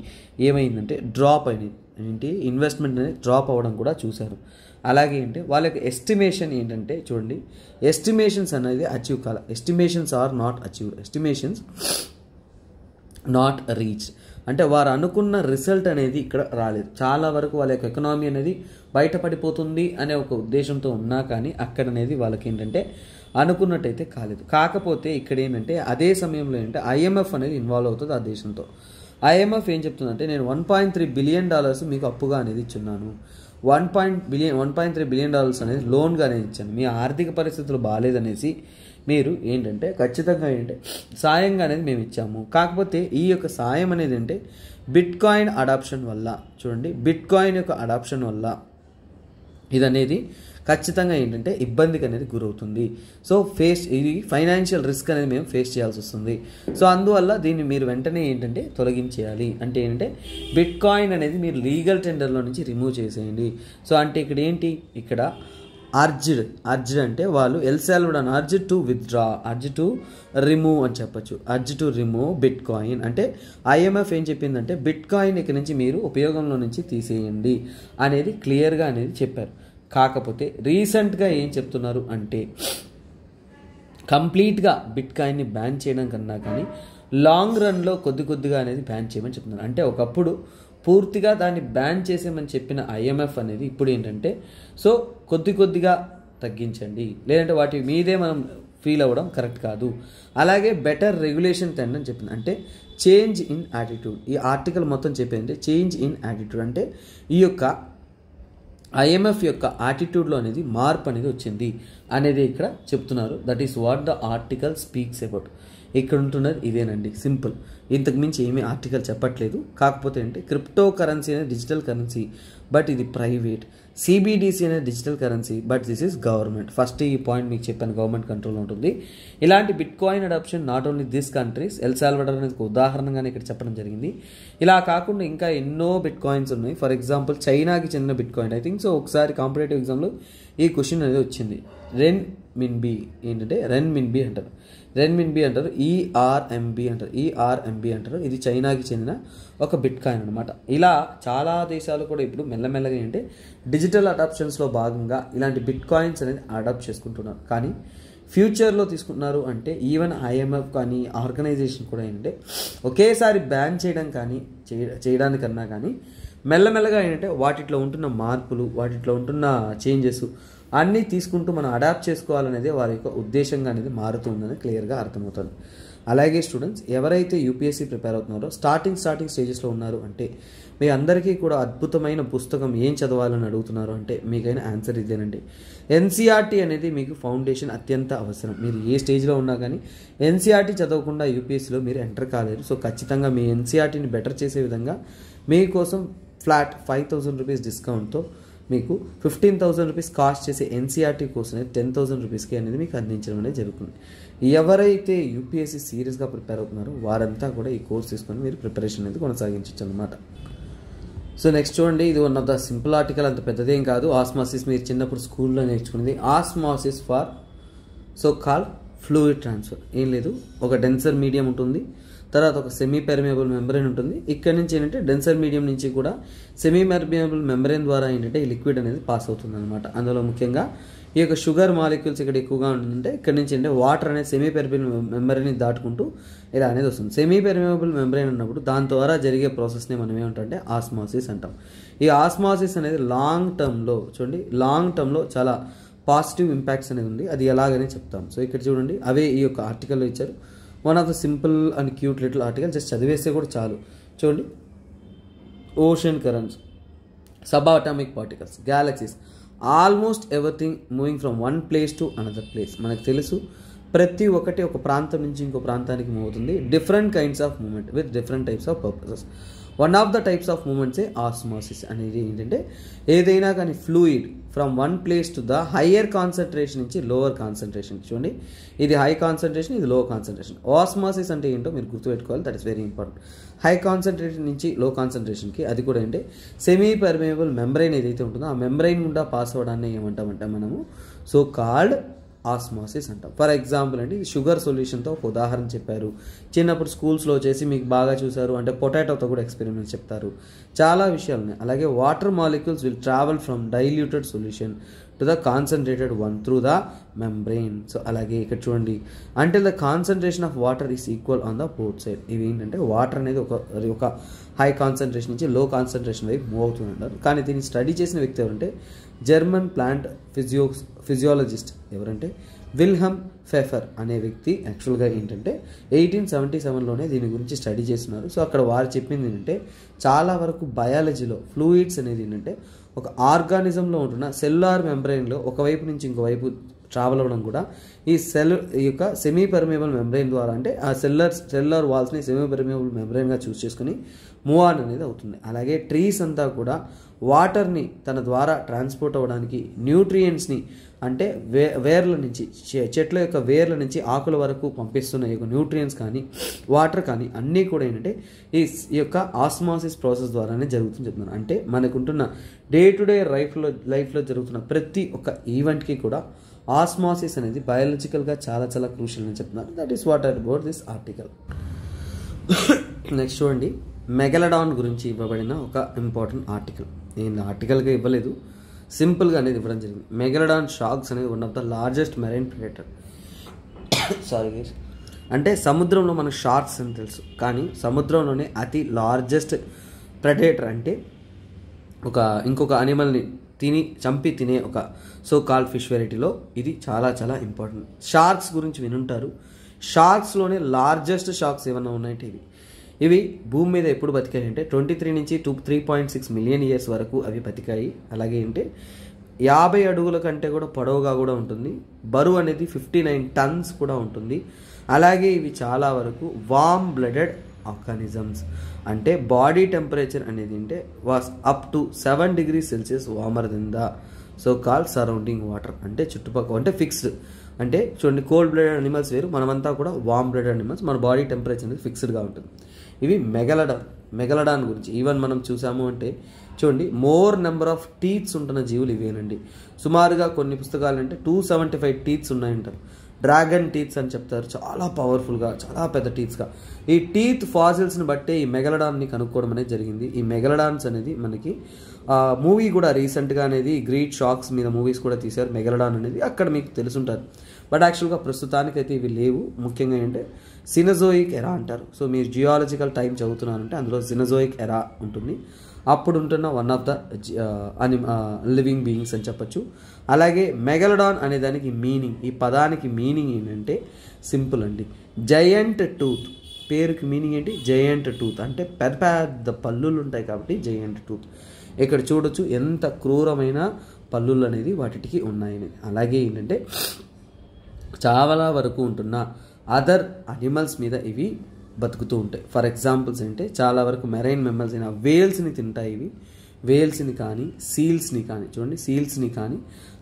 ఏమైందంటే డ్రాప్ అయినది. ఏంటి? ఇన్వెస్ట్మెంట్ అనేది డ్రాప్ అవ్వడం కూడా చూశారు. అలాగే ఏంటి వాళ్ళ యొక్క ఎస్టిమేషన్ ఏంటంటే చూడండి, ఎస్టిమేషన్స్ అనేది అచీవ్ కాల. Estimations are not achieved, estimations not reach. అంటే వారు అనుకున్న రిజల్ట్ అనేది ఇక్కడ రాలేదు. చాలా వరకు వాళ్ళ యొక్క ఎకనామీ అనేది బయటపడిపోతుంది అనే ఒక ఉద్దేశంతో ఉన్నా కానీ అక్కడ అనేది వాళ్ళకి ఏంటంటే అనుకున్నట్టయితే కాలేదు. కాకపోతే ఇక్కడ ఏంటంటే అదే సమయంలో ఏంటంటే IMF అనేది ఇన్వాల్వ్ అవుతుంది ఆ దేశంతో. IMF ఏం చెప్తుందంటే నేను $1.3 బిలియన్ మీకు అప్పుగా అనేది ఇచ్చున్నాను. $1.3 బిలియన్ అనేది లోన్గా అనేది ఇచ్చాను. మీ ఆర్థిక పరిస్థితులు బాగాలేదనేసి మీరు ఏంటంటే ఖచ్చితంగా ఏంటంటే సాయంగా అనేది మేము ఇచ్చాము. కాకపోతే ఈ యొక్క సాయం అనేది అంటే బిట్కాయిన్ అడాప్షన్ వల్ల, చూడండి, బిట్కాయిన్ యొక్క అడాప్షన్ వల్ల ఇది అనేది ఖచ్చితంగా ఏంటంటే ఇబ్బందికి అనేది గురవుతుంది. సో ఇది ఫైనాన్షియల్ రిస్క్ అనేది మేము ఫేస్ చేయాల్సి వస్తుంది. సో అందువల్ల దీన్ని మీరు వెంటనే ఏంటంటే తొలగించేయాలి. అంటే ఏంటంటే బిట్కాయిన్ అనేది మీరు లీగల్ టెండర్లో నుంచి రిమూవ్ చేసేయండి. సో అంటే ఇక్కడ ఏంటి, ఇక్కడ అర్జ్డ్ అంటే వాళ్ళు El Salvador urge to withdraw, urge to remove అని చెప్పచ్చు. అర్జ్ టు రిమూవ్ బిట్కాయిన్ అంటే IMF ఏం చెప్పిందంటే బిట్కాయిన్ ఇక్కడ నుంచి మీరు ఉపయోగంలో నుంచి తీసేయండి అనేది క్లియర్గా అనేది చెప్పారు. కాకపోతే రీసెంట్గా ఏం చెప్తున్నారు అంటే కంప్లీట్గా బిట్కాయిన్ని బ్యాన్ చేయడం కన్నా కానీ లాంగ్ రన్లో కొద్దిగా అనేది బ్యాన్ చేయమని చెప్తున్నారు. అంటే ఒకప్పుడు పూర్తిగా దాన్ని బ్యాన్ చేసేమని చెప్పిన IMF అనేది ఇప్పుడు ఏంటంటే సో కొద్దిగా తగ్గించండి, లేదంటే వాటి మీదే మనం ఫీల్ అవ్వడం కరెక్ట్ కాదు. అలాగే బెటర్ రెగ్యులేషన్ తెండి అని చెప్పింది. అంటే చేంజ్ ఇన్ యాటిట్యూడ్, ఈ ఆర్టికల్ మొత్తం చెప్పింది చేంజ్ ఇన్ యాటిట్యూడ్ అంటే ఈ యొక్క IMF యొక్క యాటిట్యూడ్లో అనేది మార్పు అనేది వచ్చింది అనేది ఇక్కడ చెప్తున్నారు. That is what the article speaks about. ఇక్కడ ఉంటున్నది ఇదేనండి, సింపుల్. ఇంతకు మించి ఏమీ ఆర్టికల్ చెప్పట్లేదు. కాకపోతే అంటే క్రిప్టో కరెన్సీ అనేది డిజిటల్ కరెన్సీ, బట్ ఇది ప్రైవేట్. CBDC అనేది digital currency, but this is government. First ఈ పాయింట్ మీకు చెప్పాను, గవర్నమెంట్ కంట్రోల్లో ఉంటుంది. ఇలాంటి bitcoin adoption not only this countries, El Salvador అనేది ఉదాహరణగానే ఇక్కడ చెప్పడం జరిగింది. ఇలా కాకుండా ఇంకా ఎన్నో బిట్కాయిన్స్ ఉన్నాయి. ఫర్ ఎగ్జాంపుల్ చైనాకి చెందిన బిట్కాయిన్, ఐ థింక్ సో ఒకసారి కాంపిటేటివ్ ఎగ్జామ్లో ఈ క్వశ్చన్ అనేది వచ్చింది. రెన్మిన్బి ఏంటంటే రెన్మిన్బి అంటారు, ERMB అంటారు. ఇది చైనాకి చెందిన ఒక బిట్కాయిన్ అనమాట. ఇలా చాలా దేశాలు కూడా ఇప్పుడు మెల్లమెల్లగా ఏంటంటే డిజిటల్ అడాప్షన్స్లో భాగంగా ఇలాంటి బిట్కాయిన్స్ అనేది అడాప్ట్ చేసుకుంటున్నారు. కానీ ఫ్యూచర్లో తీసుకుంటున్నారు అంటే ఈవెన్ IMF కానీ ఆర్గనైజేషన్ కూడా ఏంటంటే ఒకేసారి బ్యాన్ చేయడానికన్నా కానీ మెల్లమెల్లగా ఏంటంటే వాటిలో ఉంటున్న మార్పులు, వాటిలో ఉంటున్న చేంజెస్ అన్నీ తీసుకుంటూ మనం అడాప్ట్ చేసుకోవాలనేది వారి యొక్క ఉద్దేశంగా అనేది మారుతుందని క్లియర్గా అర్థమవుతుంది. అలాగే స్టూడెంట్స్ ఎవరైతే UPSC ప్రిపేర్ అవుతున్నారో స్టార్టింగ్ స్టేజెస్లో ఉన్నారు అంటే మీ అందరికీ కూడా అద్భుతమైన పుస్తకం ఏం చదవాలని అడుగుతున్నారు అంటే మీకైనా ఆన్సర్ ఇదేనండి. NCERT అనేది మీకు ఫౌండేషన్ అత్యంత అవసరం. మీరు ఏ స్టేజ్లో ఉన్నా కానీ NCERT చదవకుండా UPSCలో మీరు ఎంటర్ కాలేరు. సో ఖచ్చితంగా మీ NCERTని బెటర్ చేసే విధంగా మీకోసం ఫ్లాట్ 5,000 రూపీస్ డిస్కౌంట్తో మీకు 15,000 రూపీస్ కాస్ట్ చేసే NCERT కోర్స్ అనేది 10,000 రూపీస్కి అనేది మీకు అందించడం అనేది జరుగుతుంది. ఎవరైతే UPSC సీరియస్గా ప్రిపేర్ అవుతున్నారో వారంతా కూడా ఈ కోర్స్ తీసుకొని మీరు ప్రిపరేషన్ అనేది కొనసాగించవచ్చు అనమాట. సో నెక్స్ట్ చూడండి, ఇది one of the simple article, అంత పెద్దదేం కాదు. ఆస్మాసిస్ మీరు చిన్నప్పుడు స్కూల్లో నేర్చుకునేది. Osmosis for so called fluid transfer. ఏం లేదు, ఒక డెన్సర్ మీడియం ఉంటుంది, తర్వాత ఒక సెమీ పెర్మియబుల్ మెంబ్రెయిన్ ఉంటుంది. ఇక్కడ నుంచి ఏంటంటే డెన్సర్ మీడియం నుంచి కూడా సెమీ పెర్మియబుల్ మెంబ్రెయిన్ ద్వారా ఏంటంటే ఈ లిక్విడ్ అనేది పాస్ అవుతుంది అనమాట. అందులో ముఖ్యంగా ఈ యొక్క షుగర్ మాలిక్యూల్స్ ఇక్కడ ఎక్కువగా ఉంటుందంటే ఇక్కడ నుంచి అంటే వాటర్ అనేది సెమీ పెర్మియబుల్ మెంబ్రెయిన్ దాటుకుంటూ ఇలా అనేది వస్తుంది. సెమీ పెర్మియబుల్ మెంబ్రెయిన్ ఉన్నప్పుడు దాని ద్వారా జరిగే ప్రాసెస్ని మనం ఏమంటామంటే ఆస్మాసిస్ అంటాం. ఈ ఆస్మాసిస్ అనేది లాంగ్ టర్మ్లో చాలా పాజిటివ్ ఇంపాక్ట్స్ అనేది ఉంది. అది ఎలాగనే చెప్తాం. సో ఇక్కడ చూడండి, అవే ఈ యొక్క ఆర్టికల్లో ఇచ్చారు. One of the simple and cute little article, just చదివేస్తే కూడా చాలు. చూడండి, ocean currents, subatomic particles, galaxies, almost everything moving from one place to another place. మనకు తెలుసు ప్రతి ఒక్కటి ఒక ప్రాంతం నుంచి ఇంకో ప్రాంతానికి మూవ్ అవుతుంది. Different kinds of moment with different types of purposes. One of the types of మూమెంట్సే ఆస్మాసిస్ అనేది ఏంటంటే ఏదైనా కానీ fluid from one place to the higher concentration నుంచి లోవర్ కాన్సన్ట్రేషన్. చూడండి, ఇది హై కాన్సన్ట్రేషన్, ఇది లో కాన్సన్ట్రేషన్. ఆస్మాసిస్ అంటే ఏంటో మీరు గుర్తుపెట్టుకోవాలి, that is very important. High concentration నుంచి లో కాన్సన్ట్రేషన్కి, అది కూడా అంటే సెమీ పర్మియబుల్ మెంబ్రెయిన్ ఏదైతే ఉంటుందో ఆ మెంబ్రెయిన్ గుండా పాస్ అవ్వడాన్ని ఏమంటామంటే మనము సో కాల్డ్ ఆస్మాసిస్ అంటాం. ఫర్ ఎగ్జాంపుల్ అండి, షుగర్ సొల్యూషన్తో ఒక ఉదాహరణ చెప్పారు. చిన్నప్పుడు స్కూల్స్లో చేసి మీకు బాగా చూసారు అంటే పొటాటోతో కూడా ఎక్స్పెరిమెంట్స్ చెప్తారు. చాలా విషయాలు ఉన్నాయి. అలాగే water molecules will travel from diluted solution to the concentrated one through the membrane. So అలాగే ఇక్కడ చూడండి, until the concentration of water is equal on the both side. ఇవి ఏంటంటే వాటర్ అనేది ఒక హై కాన్సన్ట్రేషన్ నుంచి లో కాన్సన్ట్రేషన్ వైపు మూవ్ అవుతుంది అంటారు. కానీ దీన్ని స్టడీ చేసిన వ్యక్తి ఎవరంటే జర్మన్ ప్లాంట్ ఫిజియాలజిస్ట్ ఎవరంటే విల్హెమ్ ఫెఫర్ అనే వ్యక్తి యాక్చువల్గా ఏంటంటే 1877లోనే దీని గురించి స్టడీ చేస్తున్నారు. సో అక్కడ వారు చెప్పింది ఏంటంటే చాలా వరకు బయాలజీలో ఫ్లూయిడ్స్ అనేది ఏంటంటే ఒక ఆర్గానిజంలో ఉంటున్న సెల్యులార్ మెంబ్రెయిన్లో ఒకవైపు నుంచి ఇంకోవైపు ట్రావెల్ అవ్వడం కూడా ఈ యొక్క సెమీ పర్మియబుల్ మెంబ్రెయిన్ ద్వారా, అంటే ఆ సెల్యులర్ వాల్స్ని సెమీ పర్మియబుల్ మెంబ్రెయిన్గా చూస్ చేసుకుని మూవ్ ఆన్ అనేది అవుతుంది. అలాగే ట్రీస్ అంతా కూడా వాటర్ని తన ద్వారా ట్రాన్స్పోర్ట్ అవ్వడానికి, న్యూట్రియంట్స్ని అంటే వేర్ల నుంచి, చెట్ల యొక్క వేర్ల నుంచి ఆకుల వరకు పంపిస్తున్న ఈ యొక్క న్యూట్రియంట్స్ కానీ వాటర్ కానీ అన్నీ కూడా ఏంటంటే ఈ యొక్క ఆస్మాసిస్ ప్రాసెస్ ద్వారానే జరుగుతుంది చెప్తున్నారు. అంటే మనకుంటున్న డే టు డే లైఫ్లో జరుగుతున్న ప్రతి ఒక్క ఈవెంట్కి కూడా ఆస్మాసిస్ అనేది బయాలజికల్గా చాలా చాలా క్రూషియల్ అని చెప్తున్నారు. That is what about this article. Next చూడండి, మెగలడాన్ గురించి ఇవ్వబడిన ఒక ఇంపార్టెంట్ ఆర్టికల్. నేను ఆర్టికల్గా ఇవ్వలేదు, సింపుల్గా అనేది ఇవ్వడం జరిగింది. మెగలడాన్ షార్క్స్ అనేది one of the largest marine predator. Sorry guys, అంటే సముద్రంలో మనకు షార్క్స్ అని తెలుసు, కానీ సముద్రంలోనే అతి లార్జెస్ట్ ప్రెడేటర్ అంటే ఇంకొక అనిమల్ని చంపి తినే ఒక సో కాల్డ్ ఫిష్ వెరైటీలో ఇది చాలా చాలా ఇంపార్టెంట్. షార్క్స్ గురించి వినుంటారు. షార్క్స్లోనే లార్జెస్ట్ షార్క్స్ ఏమన్నా ఉన్నాయంటే ఇవి భూమి మీద ఎప్పుడు బతికాయి అంటే 23 నుంచి 3.6 మిలియన్ ఇయర్స్ వరకు అవి బతికాయి. అలాగే అంటే 50 అడుగుల కంటే కూడా పొడవుగా కూడా ఉంటుంది. బరువు అనేది 59 టన్స్ కూడా ఉంటుంది. అలాగే ఇవి చాలా వరకు వార్మ్ బ్లడెడ్ ఆర్గానిజమ్స్, అంటే బాడీ టెంపరేచర్ అనేది అంటే was up to 7 degrees Celsius warmer than the so called surrounding water. అంటే చుట్టుపక్కల అంటే ఫిక్స్డ్, అంటే చూడండి కోల్డ్ బ్లడెడ్ అనిమల్స్ వేరు, మనమంతా కూడా వార్మ్ బ్లడెడ్ అనిమల్స్, మన బాడీ టెంపరేచర్ అనేది ఫిక్స్డ్గా ఉంటుంది. ఇవి మెగలడాన్ గురించి ఈవెన్ మనం చూసాము అంటే చూడండి మోర్ నెంబర్ ఆఫ్ టీత్స్ ఉంటున్న జీవులు ఇవేనండి. సుమారుగా కొన్ని పుస్తకాలు అంటే 275 టీత్స్ ఉన్నాయంటారు. డ్రాగన్ టీత్స్ అని చెప్తారు, చాలా పవర్ఫుల్గా, చాలా పెద్ద టీత్స్గా. ఈ టీత్ ఫాసిల్స్ని బట్టే ఈ మెగలడాన్ని కనుక్కోవడం అనేది జరిగింది. ఈ మెగలడాన్స్ అనేది మనకి మూవీ కూడా రీసెంట్గా అనేది గ్రేట్ షార్క్స్ మీద మూవీస్ కూడా తీశారు. మెగలడాన్ అనేది అక్కడ మీకు తెలుసుంటారు. బట్ యాక్చువల్గా ప్రస్తుతానికైతే ఇవి లేవు. ముఖ్యంగా ఏంటంటే సినజోయిక్ ఎరా అంటారు. సో మీరు జియాలజికల్ టైం చదువుతున్నారంటే అందులో సినజోయిక్ ఎరా ఉంటుంది. అప్పుడు ఉంటున్న one of the living beings అని చెప్పచ్చు. అలాగే మెగలడాన్ అనే దానికి మీనింగ్, ఈ పదానికి మీనింగ్ ఏంటంటే సింపుల్ అండి, జయంట్ టూత్. పేరుకి మీనింగ్ ఏంటి? జయంట్ టూత్, అంటే పెద్ద పెద్ద పళ్ళులు ఉంటాయి కాబట్టి జయంట్ టూత్. ఇక్కడ చూడొచ్చు ఎంత క్రూరమైన పళ్ళులు అనేది వాటికి ఉన్నాయని. అలాగే ఏంటంటే చాలా వరకు ఉంటున్న అదర్ అనిమల్స్ మీద ఇవి బతుకుతూ ఉంటాయి. ఫర్ ఎగ్జాంపుల్స్ అంటే చాలా వరకు మెరైన్ మెమ్మల్స్ అయినా వేల్స్ని తింటాయి. ఇవి వేల్స్ని కానీ సీల్స్ని కానీ, చూడండి సీల్స్ని కానీ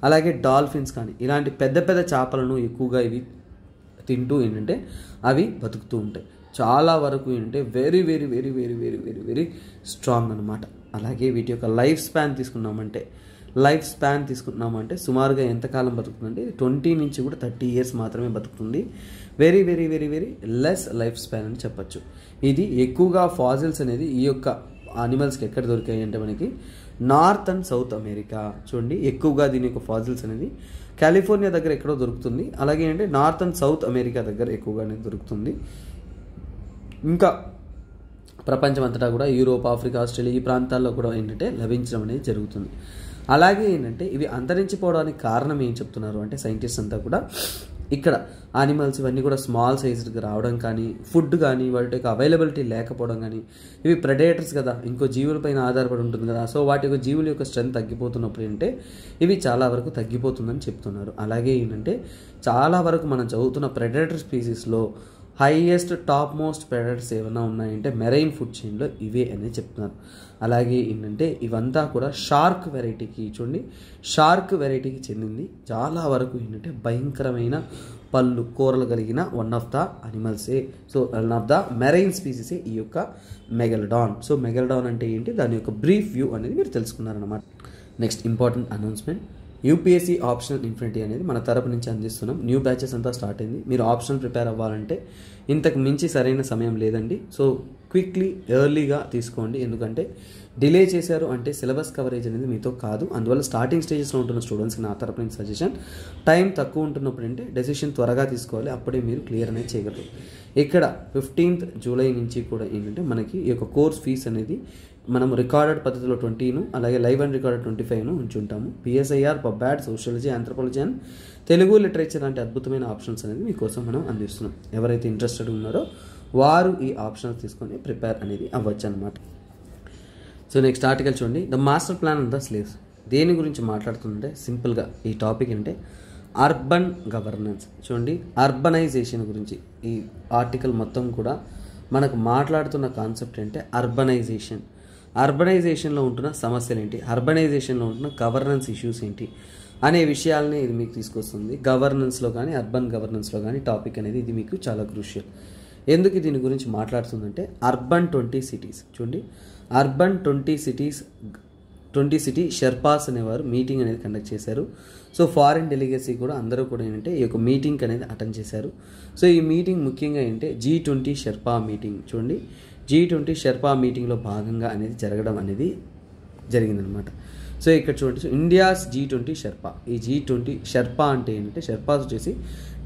అలాగే డాల్ఫిన్స్ కానీ ఇలాంటి పెద్ద పెద్ద చేపలను ఎక్కువగా ఇవి తింటూ ఏంటంటే అవి బతుకుతూ ఉంటాయి. చాలా వరకు ఏంటంటే very very very very very very very strong అనమాట. అలాగే వీటి యొక్క లైఫ్ స్పాన్ తీసుకున్నామంటే సుమారుగా ఎంతకాలం బతుకుతుందంటే 20 నుంచి కూడా 30 years మాత్రమే బతుకుతుంది. Very very very very less life span అని చెప్పచ్చు. ఇది ఎక్కువగా ఫాజిల్స్ అనేది ఈ యొక్క అనిమల్స్కి ఎక్కడ దొరికాయి అంటే మనకి నార్త్ అండ్ సౌత్ అమెరికా. చూడండి ఎక్కువగా దీని యొక్క ఫాజిల్స్ అనేది కాలిఫోర్నియా దగ్గర ఎక్కడో దొరుకుతుంది. అలాగే అంటే నార్త్ అండ్ సౌత్ అమెరికా దగ్గర ఎక్కువగా అనేది దొరుకుతుంది. ఇంకా ప్రపంచం అంతటా కూడా యూరోప్, ఆఫ్రికా, ఆస్ట్రేలియా ఈ ప్రాంతాల్లో కూడా ఏంటంటే లభించడం అనేది జరుగుతుంది. అలాగే ఏంటంటే ఇవి అంతరించిపోవడానికి కారణం ఏం చెప్తున్నారు అంటే సైంటిస్ట్ అంతా కూడా ఇక్కడ యానిమల్స్ ఇవన్నీ కూడా స్మాల్ సైజ్కి రావడం కానీ, ఫుడ్ కానీ వాటి యొక్క అవైలబిలిటీ లేకపోవడం కానీ, ఇవి ప్రెడేటర్స్ కదా, ఇంకో జీవులపైన ఆధారపడి ఉంటుంది కదా. సో వాటి యొక్క జీవుల యొక్క స్ట్రెంత్ తగ్గిపోతున్నప్పుడు ఏంటంటే ఇవి చాలా వరకు తగ్గిపోతుందని చెప్తున్నారు. అలాగే ఏంటంటే చాలా వరకు మనం చదువుతున్న ప్రెడేటర్ స్పీసీస్లో హైయెస్ట్ టాప్ మోస్ట్ ప్రెడేటర్స్ ఏమైనా ఉన్నాయంటే మెరైన్ ఫుడ్ చైన్లో ఇవే అనేది చెప్తున్నారు. అలాగే ఏంటంటే ఇవంతా కూడా షార్క్ వెరైటీకి, చూడండి షార్క్ వెరైటీకి చెందింది. చాలా వరకు ఏంటంటే భయంకరమైన పళ్ళు కూరలు కలిగిన వన్ ఆఫ్ ద అనిమల్సే. So one of the marine స్పీసీసే ఈ యొక్క మెగలడాన్. సో మెగలడాన్ అంటే ఏంటి, దాని యొక్క బ్రీఫ్ వ్యూ అనేది మీరు తెలుసుకున్నారన్నమాట. Next important announcement, UPSC optional infinity అనేది మన తరపు నుంచి అందిస్తున్నాం. న్యూ బ్యాచెస్ అంతా స్టార్ట్ అయింది. మీరు ఆప్షనల్ ప్రిపేర్ అవ్వాలంటే ఇంతకు మించి సరైన సమయం లేదండి. సో క్విక్లీ ఎర్లీగా తీసుకోండి. ఎందుకంటే డిలే చేశారు అంటే సిలబస్ కవరేజ్ అనేది మీతో కాదు. అందువల్ల స్టార్టింగ్ స్టేజెస్లో ఉంటున్న స్టూడెంట్స్కి నా తరపు నుంచి సజెషన్, టైం తక్కువ ఉంటున్నప్పుడు అంటే డెసిషన్ త్వరగా తీసుకోవాలి, అప్పుడే మీరు క్లియర్ అనేది చేయగలరు. ఇక్కడ 15th జూలై నుంచి కూడా ఏంటంటే మనకి ఈ యొక్క కోర్స్ ఫీస్ అనేది మనం రికార్డెడ్ పద్ధతిలో 20ను అలాగే లైవ్ అండ్ రికార్డెడ్ 25ను ఉంచుంటాము. PSIR, pubad, sociology, anthropology and Telugu literature లాంటి అద్భుతమైన ఆప్షన్స్ అనేది మీకోసం మనం అందిస్తున్నాం. ఎవరైతే ఇంట్రెస్టెడ్ ఉన్నారో వారు ఈ ఆప్షన్స్ తీసుకొని ప్రిపేర్ అనేది అవ్వచ్చు అనమాట. సో నెక్స్ట్ ఆర్టికల్ చూడండి, the master plan of the slaves. దేని గురించి మాట్లాడుతుందంటే సింపుల్గా ఈ టాపిక్ అంటే అర్బన్ గవర్నెన్స్. చూడండి, అర్బనైజేషన్ గురించి ఈ ఆర్టికల్ మొత్తం కూడా మనకు మాట్లాడుతున్న కాన్సెప్ట్ అంటే అర్బనైజేషన్. అర్బనైజేషన్లో ఉంటున్న సమస్యలు ఏంటి, అర్బనైజేషన్లో ఉంటున్న గవర్నెన్స్ ఇష్యూస్ ఏంటి అనే విషయాలని ఇది మీకు తీసుకొస్తుంది. గవర్నెన్స్లో కానీ అర్బన్ గవర్నెన్స్లో కానీ టాపిక్ అనేది ఇది మీకు చాలా క్రూషియల్. ఎందుకు దీని గురించి మాట్లాడుతుందంటే అర్బన్ 20 సిటీస్. చూడండి, అర్బన్ 20 సిటీ షెర్పాస్ అనేవారు మీటింగ్ అనేది కండక్ట్ చేశారు. సో ఫారిన్ డెలిగేసీ కూడా అందరూ కూడా ఏంటంటే ఈ యొక్క మీటింగ్ అనేది అటెండ్ చేశారు. సో ఈ మీటింగ్ ముఖ్యంగా ఏంటంటే G20 షెర్పా మీటింగ్. చూడండి, G20 షెర్పా మీటింగ్లో భాగంగా అనేది జరగడం అనేది జరిగిందనమాట. సో ఇక్కడ చూడండి, సో ఇండియాస్ G20 షెర్పా. ఈ G20 షెర్పా అంటే ఏంటంటే షెర్పాస్ వచ్చేసి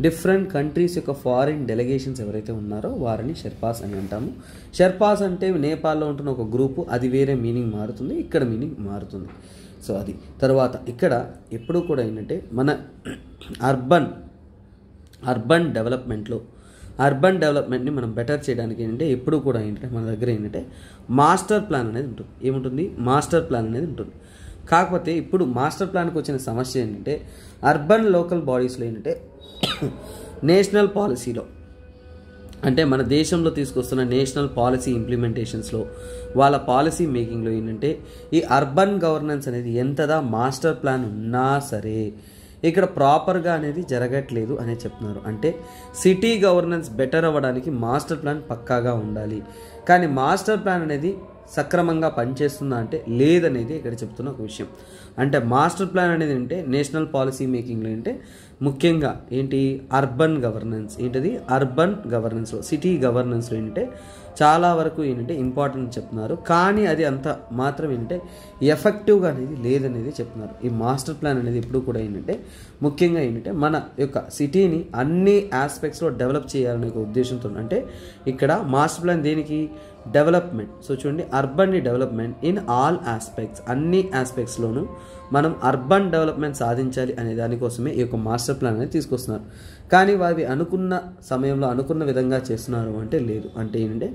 డిఫరెంట్ కంట్రీస్ యొక్క ఫారిన్ డెలిగేషన్స్ ఎవరైతే ఉన్నారో వారిని షెర్పాస్ అని అంటాము. షెర్పాస్ అంటే నేపాల్లో ఉంటున్న ఒక గ్రూపు, అది వేరే మీనింగ్ మారుతుంది, ఇక్కడ మీనింగ్ మారుతుంది. సో అది తర్వాత ఇక్కడ ఎప్పుడు కూడా ఏంటంటే మన అర్బన్ డెవలప్మెంట్ని మనం బెటర్ చేయడానికి ఏంటంటే ఎప్పుడు కూడా ఏంటంటే మన దగ్గర ఏంటంటే మాస్టర్ ప్లాన్ అనేది ఉంటుంది. ఏముంటుంది, మాస్టర్ ప్లాన్ అనేది ఉంటుంది. కాకపోతే ఇప్పుడు మాస్టర్ ప్లాన్కి వచ్చిన సమస్య ఏంటంటే అర్బన్ లోకల్ బాడీస్లో ఏంటంటే నేషనల్ పాలసీలో అంటే మన దేశంలో తీసుకొస్తున్న నేషనల్ పాలసీ ఇంప్లిమెంటేషన్స్లో వాళ్ళ పాలసీ మేకింగ్లో ఏంటంటే ఈ అర్బన్ గవర్నెన్స్ అనేది ఎంతదా మాస్టర్ ప్లాన్ ఉన్నా సరే ఇక్కడ ప్రాపర్గా అనేది జరగట్లేదు అనే చెప్తున్నారు. అంటే సిటీ గవర్నెన్స్ బెటర్ అవ్వడానికి మాస్టర్ ప్లాన్ పక్కాగా ఉండాలి, కానీ మాస్టర్ ప్లాన్ అనేది సక్రమంగా పనిచేస్తుందా అంటే లేదనేది ఇక్కడ చెప్తున్న ఒక విషయం. అంటే మాస్టర్ ప్లాన్ అనేది అంటే నేషనల్ పాలసీ మేకింగ్లో అంటే ముఖ్యంగా ఏంటి అర్బన్ గవర్నెన్స్, ఏంటిది అర్బన్ గవర్నెన్స్లో సిటీ గవర్నెన్స్లో ఏంటంటే చాలా వరకు ఏంటంటే ఇంపార్టెంట్ చెప్తున్నారు, కానీ అది అంత మాత్రం ఏంటంటే ఎఫెక్టివ్గా అనేది లేదనేది చెప్తున్నారు. ఈ మాస్టర్ ప్లాన్ అనేది ఎప్పుడు కూడా ఏంటంటే ముఖ్యంగా ఏంటంటే మన యొక్క సిటీని అన్ని ఆస్పెక్ట్స్లో డెవలప్ చేయాలనే ఒక ఉద్దేశంతో, అంటే ఇక్కడ మాస్టర్ ప్లాన్ దేనికి డెవలప్మెంట్. సో చూడండి, urban development in all aspects, అన్ని ఆస్పెక్ట్స్లోనూ మనం అర్బన్ డెవలప్మెంట్ సాధించాలి అనే దానికోసమే ఈ యొక్క మాస్టర్ ప్లాన్ అనేది తీసుకొస్తున్నారు. కానీ వారి అనుకున్న సమయంలో అనుకున్న విధంగా చేస్తున్నారు అంటే లేదు. అంటే ఏంటంటే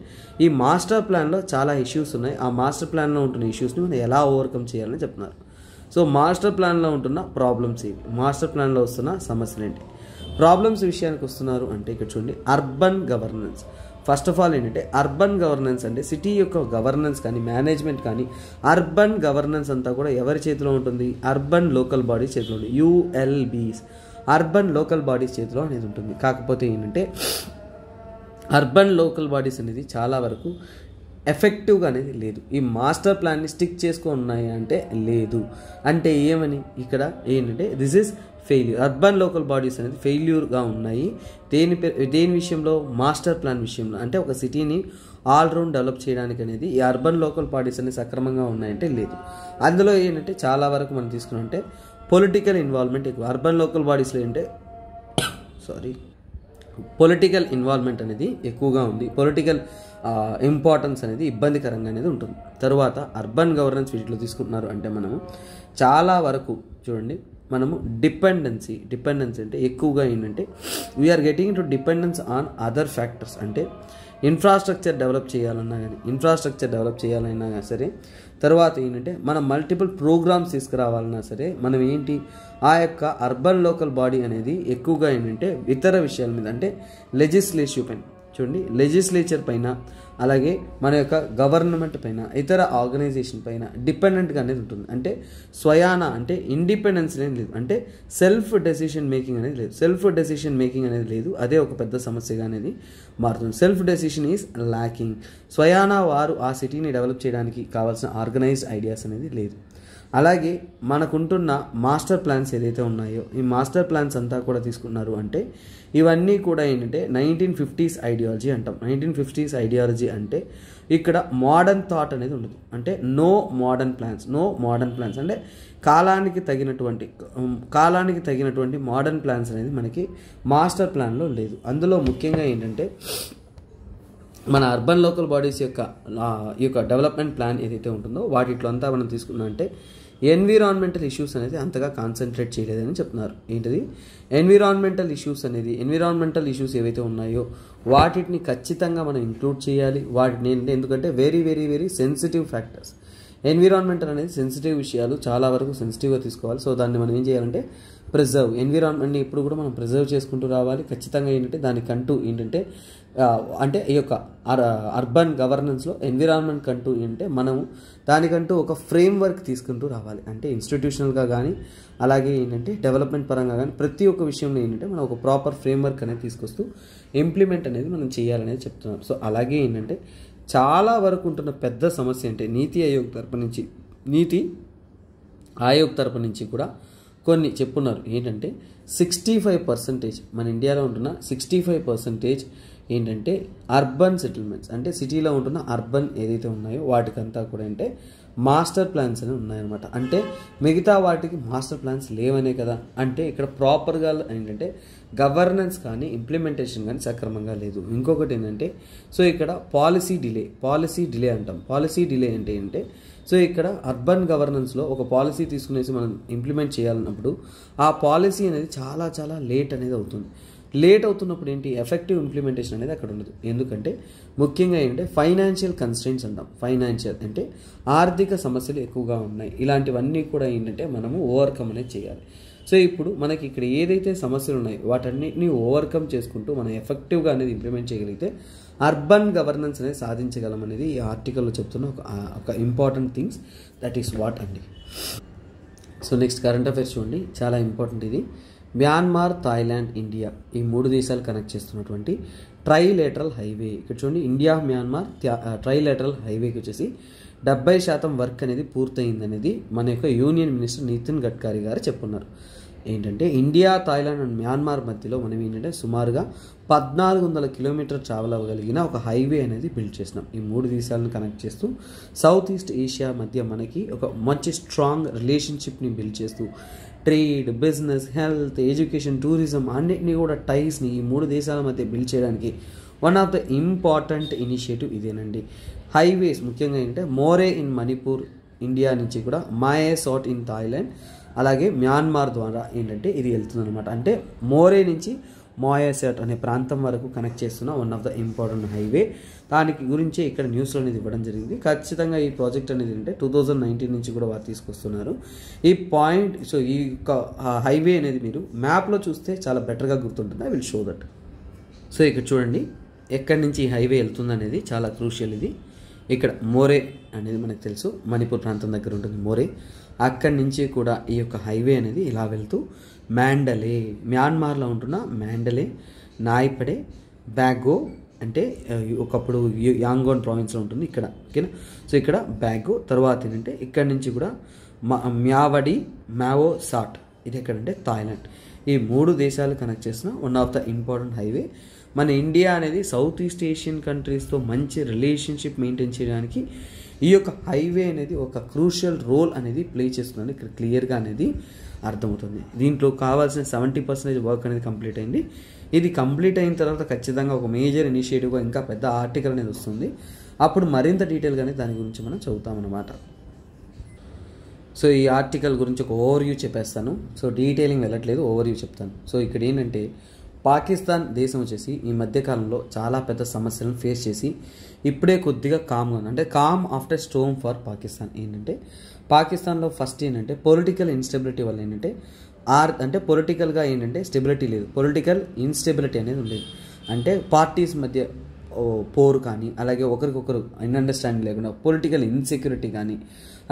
ఈ మాస్టర్ ప్లాన్లో చాలా ఇష్యూస్ ఉన్నాయి, ఆ మాస్టర్ ప్లాన్లో ఉంటున్న ఇష్యూస్ని మనం ఎలా ఓవర్కమ్ చేయాలని చెప్తున్నారు. సో మాస్టర్ ప్లాన్లో ఉంటున్న ప్రాబ్లమ్స్ ఏవి, మాస్టర్ ప్లాన్లో వస్తున్న సమస్యలు ఏంటి, ప్రాబ్లమ్స్ విషయానికి వస్తున్నారు అంటే ఇక్కడ చూడండి urban governance. First of all ఏంటంటే అర్బన్ గవర్నెన్స్ అంటే సిటీ యొక్క గవర్నెన్స్ కానీ మేనేజ్మెంట్ కానీ అర్బన్ గవర్నెన్స్ అంతా కూడా ఎవరి చేతిలో ఉంటుంది, అర్బన్ లోకల్ బాడీస్ చేతిలో ఉంటుంది. ULBs అర్బన్ లోకల్ బాడీస్ చేతిలో అనేది ఉంటుంది. కాకపోతే ఏంటంటే అర్బన్ లోకల్ బాడీస్ అనేది చాలా వరకు ఎఫెక్టివ్గా అనేది లేదు. ఈ మాస్టర్ ప్లాన్ని స్టిక్ చేసుకొని ఉన్నాయి అంటే లేదు. అంటే ఏమని ఇక్కడ ఏంటంటే this is failure. Urban local bodies అనేది ఫెయిల్యూర్గా ఉన్నాయి. దేని విషయంలో, మాస్టర్ ప్లాన్ విషయంలో. అంటే ఒక సిటీని ఆల్రౌండ్ డెవలప్ చేయడానికి అనేది ఈ అర్బన్ లోకల్ బాడీస్ అనేది సక్రమంగా ఉన్నాయంటే లేదు. అందులో ఏంటంటే చాలా వరకు మనం తీసుకున్నామంటే పొలిటికల్ ఇన్వాల్వ్మెంట్ ఎక్కువ. అర్బన్ లోకల్ బాడీస్లో ఏంటంటే పొలిటికల్ ఇన్వాల్వ్మెంట్ అనేది ఎక్కువగా ఉంది, పొలిటికల్ ఇంపార్టెన్స్ అనేది ఇబ్బందికరంగా అనేది ఉంటుంది. తర్వాత అర్బన్ గవర్నెన్స్ వీటిలో తీసుకుంటున్నారు అంటే మనము చాలా వరకు చూడండి మనము డిపెండెన్సీ అంటే ఎక్కువగా ఏంటంటే we are getting to dependence on other factors. అంటే ఇన్ఫ్రాస్ట్రక్చర్ డెవలప్ చేయాలన్నా సరే, తర్వాత ఏంటంటే మనం మల్టిపుల్ ప్రోగ్రామ్స్ తీసుకురావాలన్నా సరే మనం ఏంటి ఆ యొక్క అర్బన్ లోకల్ బాడీ అనేది ఎక్కువగా ఏంటంటే ఇతర విషయాల మీద అంటే లెజిస్లేటివ్ పైన చూడండి, లెజిస్లేచర్ పైన అలాగే మన యొక్క గవర్నమెంట్ పైన ఇతర ఆర్గనైజేషన్ పైన డిపెండెంట్గా అనేది ఉంటుంది. అంటే స్వయాన అంటే ఇండిపెండెన్స్ అనేది లేదు, అంటే సెల్ఫ్ డెసిషన్ మేకింగ్ అనేది లేదు. అదే ఒక పెద్ద సమస్యగా అనేది మారుతుంది. Self decision is lacking. స్వయాన వారు ఆ సిటీని డెవలప్ చేయడానికి కావాల్సిన ఆర్గనైజ్డ్ ఐడియాస్ అనేది లేదు. అలాగే మనకుంటున్న మాస్టర్ ప్లాన్స్ ఏదైతే ఉన్నాయో ఈ మాస్టర్ ప్లాన్స్ అంతా కూడా తీసుకున్నారు అంటే ఇవన్నీ కూడా ఏంటంటే 1950s ఐడియాలజీ అంటాం. 1950s ఐడియాలజీ అంటే ఇక్కడ మోడర్న్ థాట్ అనేది ఉండదు. అంటే నో మోడర్న్ ప్లాన్స్ అంటే కాలానికి తగినటువంటి మోడర్న్ ప్లాన్స్ అనేది మనకి మాస్టర్ ప్లాన్లో లేదు. అందులో ముఖ్యంగా ఏంటంటే మన అర్బన్ లోకల్ బాడీస్ యొక్క ఈ యొక్క డెవలప్మెంట్ ప్లాన్ ఏదైతే ఉంటుందో వాటిలో అంతా మనం తీసుకున్నాం అంటే ఎన్విరాన్మెంటల్ ఇష్యూస్ అనేది అంతగా కాన్సన్ట్రేట్ చేయలేదని చెప్తున్నారు. ఏంటిది ఎన్విరాన్మెంటల్ ఇష్యూస్ ఏవైతే ఉన్నాయో వాటిని ఖచ్చితంగా మనం ఇంక్లూడ్ చేయాలి. వాటిని ఎందుకంటే very very very sensitive factors. Environmental అనేది సెన్సిటివ్ విషయాలు, చాలా వరకు సెన్సిటివ్గా తీసుకోవాలి. సో దాన్ని మనం ఏం చేయాలంటే ప్రిజర్వ్, ఎన్విరాన్మెంట్ని ఎప్పుడు కూడా మనం ప్రిజర్వ్ చేసుకుంటూ రావాలి. ఖచ్చితంగా ఏంటంటే దానికంటూ ఏంటంటే అంటే ఈ యొక్క అర్బన్ గవర్నెన్స్లో ఎన్విరాన్మెంట్ కంటూ ఏంటంటే మనం దానికంటూ ఒక ఫ్రేమ్ వర్క్ తీసుకుంటూ రావాలి. అంటే ఇన్స్టిట్యూషనల్గా కానీ అలాగే ఏంటంటే డెవలప్మెంట్ పరంగా కానీ ప్రతి ఒక్క విషయంలో ఏంటంటే మనం ఒక ప్రాపర్ ఫ్రేమ్ వర్క్ అనేది తీసుకొస్తూ ఇంప్లిమెంట్ అనేది మనం చేయాలనేది చెప్తున్నారు. సో అలాగే ఏంటంటే చాలా వరకు ఉంటున్న పెద్ద సమస్య అంటే నీతి ఆయోగ్ తరపు నుంచి కూడా కొన్ని చెప్పున్నారు. ఏంటంటే 65% మన ఇండియాలో ఉంటున్న 65% ఏంటంటే అర్బన్ సెటిల్మెంట్స్, అంటే సిటీలో ఉంటున్న అర్బన్ ఏదైతే ఉన్నాయో వాటికంతా కూడా అంటే మాస్టర్ ప్లాన్స్ అనేవి ఉన్నాయన్నమాట. అంటే మిగతా వాటికి మాస్టర్ ప్లాన్స్ లేవనే కదా. అంటే ఇక్కడ ప్రాపర్గా ఏంటంటే గవర్నెన్స్ కానీ ఇంప్లిమెంటేషన్ కానీ సక్రమంగా లేదు. ఇంకొకటి ఏంటంటే సో ఇక్కడ పాలసీ డిలే అంటాం. పాలసీ డిలే అంటే ఏంటంటే సో ఇక్కడ అర్బన్ గవర్నెన్స్లో ఒక పాలసీ తీసుకునేసి మనం ఇంప్లిమెంట్ చేయాలన్నప్పుడు ఆ పాలసీ అనేది చాలా చాలా లేట్ అనేది అవుతుంది. లేట్ అవుతున్నప్పుడు ఏంటి ఎఫెక్టివ్ ఇంప్లిమెంటేషన్ అనేది అక్కడ ఉండదు. ఎందుకంటే ముఖ్యంగా ఏంటంటే ఫైనాన్షియల్ కన్స్ట్రెయింట్స్ అంటాం. ఫైనాన్షియల్ అంటే ఆర్థిక సమస్యలు ఎక్కువగా ఉన్నాయి. ఇలాంటివన్నీ కూడా ఏంటంటే మనము ఓవర్కమ్ అనేది చేయాలి. సో ఇప్పుడు మనకి ఇక్కడ ఏదైతే సమస్యలు ఉన్నాయో వాటన్నిటిని ఓవర్కమ్ చేసుకుంటూ మనం ఎఫెక్టివ్గా అనేది ఇంప్లిమెంట్ చేయగలిగితే అర్బన్ గవర్నెన్స్ అనేది సాధించగలం అనేది ఈ ఆర్టికల్లో చెప్తున్న ఒక important things. That is what అండి. సో నెక్స్ట్ కరెంట్ అఫైర్స్ చూడండి, చాలా ఇంపార్టెంట్ ఇది. మ్యాన్మార్, థాయిలాండ్, ఇండియా ఈ 3 దేశాలు కనెక్ట్ చేస్తున్నటువంటి ట్రైలేటరల్ హైవే. ఇక్కడ చూడండి ఇండియా మ్యాన్మార్ ట్రైలేటరల్ హైవేకి వచ్చేసి 70% వర్క్ అనేది పూర్తయింది అనేది మన యొక్క యూనియన్ మినిస్టర్ నితిన్ గడ్కరీ గారు చెప్పున్నారు. ఏంటంటే ఇండియా, థాయిలాండ్ అండ్ మ్యాన్మార్ మధ్యలో మనం ఏంటంటే సుమారుగా 1400 కిలోమీటర్ ట్రావెల్ అవ్వగలిగిన ఒక హైవే అనేది బిల్డ్ చేసినాం. ఈ 3 దేశాలను కనెక్ట్ చేస్తూ సౌత్ ఈస్ట్ ఏషియా మధ్య మనకి ఒక మంచి స్ట్రాంగ్ రిలేషన్షిప్ని బిల్డ్ చేస్తూ trade, business, health, education, tourism అన్నిటినీ కూడా టైస్ని ఈ 3 దేశాల మధ్య బిల్డ్ చేయడానికి one of the important initiative ఇదేనండి. హైవేస్ ముఖ్యంగా ఏంటంటే మోరే ఇన్ మణిపూర్ ఇండియా నుంచి కూడా మాయే సాట్ ఇన్ థాయిలాండ్ అలాగే మ్యాన్మార్ ద్వారా ఏంటంటే ఇది వెళ్తుందన్నమాట. అంటే మోరే నుంచి మాయాసెట్ అనే ప్రాంతం వరకు కనెక్ట్ చేస్తున్న one of the important highway. దానికి గురించి ఇక్కడ న్యూస్లో అనేది ఇవ్వడం జరిగింది. ఖచ్చితంగా ఈ ప్రాజెక్ట్ అనేది అంటే 2019 నుంచి కూడా వారు తీసుకొస్తున్నారు ఈ పాయింట్. సో ఈ యొక్క హైవే అనేది మీరు మ్యాప్లో చూస్తే చాలా బెటర్గా గుర్తుంటుంది. I will show that. So ఇక్కడ చూడండి ఎక్కడి నుంచి ఈ హైవే వెళ్తుంది అనేది చాలా క్రూషియల్. ఇది ఇక్కడ మోరే అనేది మనకు తెలుసు, మణిపూర్ ప్రాంతం దగ్గర ఉంటుంది మోరే. అక్కడి నుంచి కూడా ఈ యొక్క హైవే అనేది ఇలా వెళ్తూ మ్యాండలే, మ్యాన్మార్లో ఉంటున్న మ్యాండలే, నాయ్పడే, బ్యాగో అంటే ఒకప్పుడు యాంగోన్ ప్రావిన్స్లో ఉంటుంది ఇక్కడ, ఓకేనా. సో ఇక్కడ బ్యాగో తర్వాత ఏంటంటే ఇక్కడ నుంచి కూడా మ్యావడి, మ్యావో సాట్ ఇది ఎక్కడంటే థాయిలాండ్. ఈ 3 దేశాలు కనెక్ట్ చేసిన one of the important highway. మన ఇండియా అనేది సౌత్ ఈస్ట్ ఏషియన్ కంట్రీస్తో మంచి రిలేషన్షిప్ మెయింటైన్ చేయడానికి ఈ యొక్క హైవే అనేది ఒక క్రూషియల్ రోల్ అనేది ప్లే చేస్తుందని ఇక్కడ క్లియర్గా అనేది అర్థమవుతుంది. దీంట్లో కావాల్సిన 70% వర్క్ అనేది కంప్లీట్ అయింది. ఇది కంప్లీట్ అయిన తర్వాత ఖచ్చితంగా ఒక మేజర్ ఇనిషియేటివ్గా ఇంకా పెద్ద ఆర్టికల్ అనేది వస్తుంది. అప్పుడు మరింత డీటెయిల్గానే దాని గురించి మనం చదువుతామన్నమాట. సో ఈ ఆర్టికల్ గురించి ఒక ఓవర్వ్యూ చెప్పేస్తాను. సో డీటెయిలింగ్ వెళ్ళట్లేదు, ఓవర్వ్యూ చెప్తాను. సో ఇక్కడ ఏంటంటే పాకిస్తాన్ దేశం వచ్చేసి ఈ మధ్యకాలంలో చాలా పెద్ద సమస్యలను ఫేస్ చేసి ఇప్పుడే కొద్దిగా కామ్గా ఉంది. అంటే calm after storm for Pakistan. ఏంటంటే పాకిస్తాన్లో ఫస్ట్ ఏంటంటే పొలిటికల్ ఇన్స్టెబిలిటీ వల్ల ఏంటంటే అంటే పొలిటికల్గా ఏంటంటే స్టెబిలిటీ లేదు, పొలిటికల్ ఇన్స్టెబిలిటీ అనేది ఉండేది. అంటే పార్టీస్ మధ్య పోరు కానీ అలాగే ఒకరికొకరు అండర్స్టాండింగ్ లేకుండా పొలిటికల్ ఇన్సెక్యూరిటీ కానీ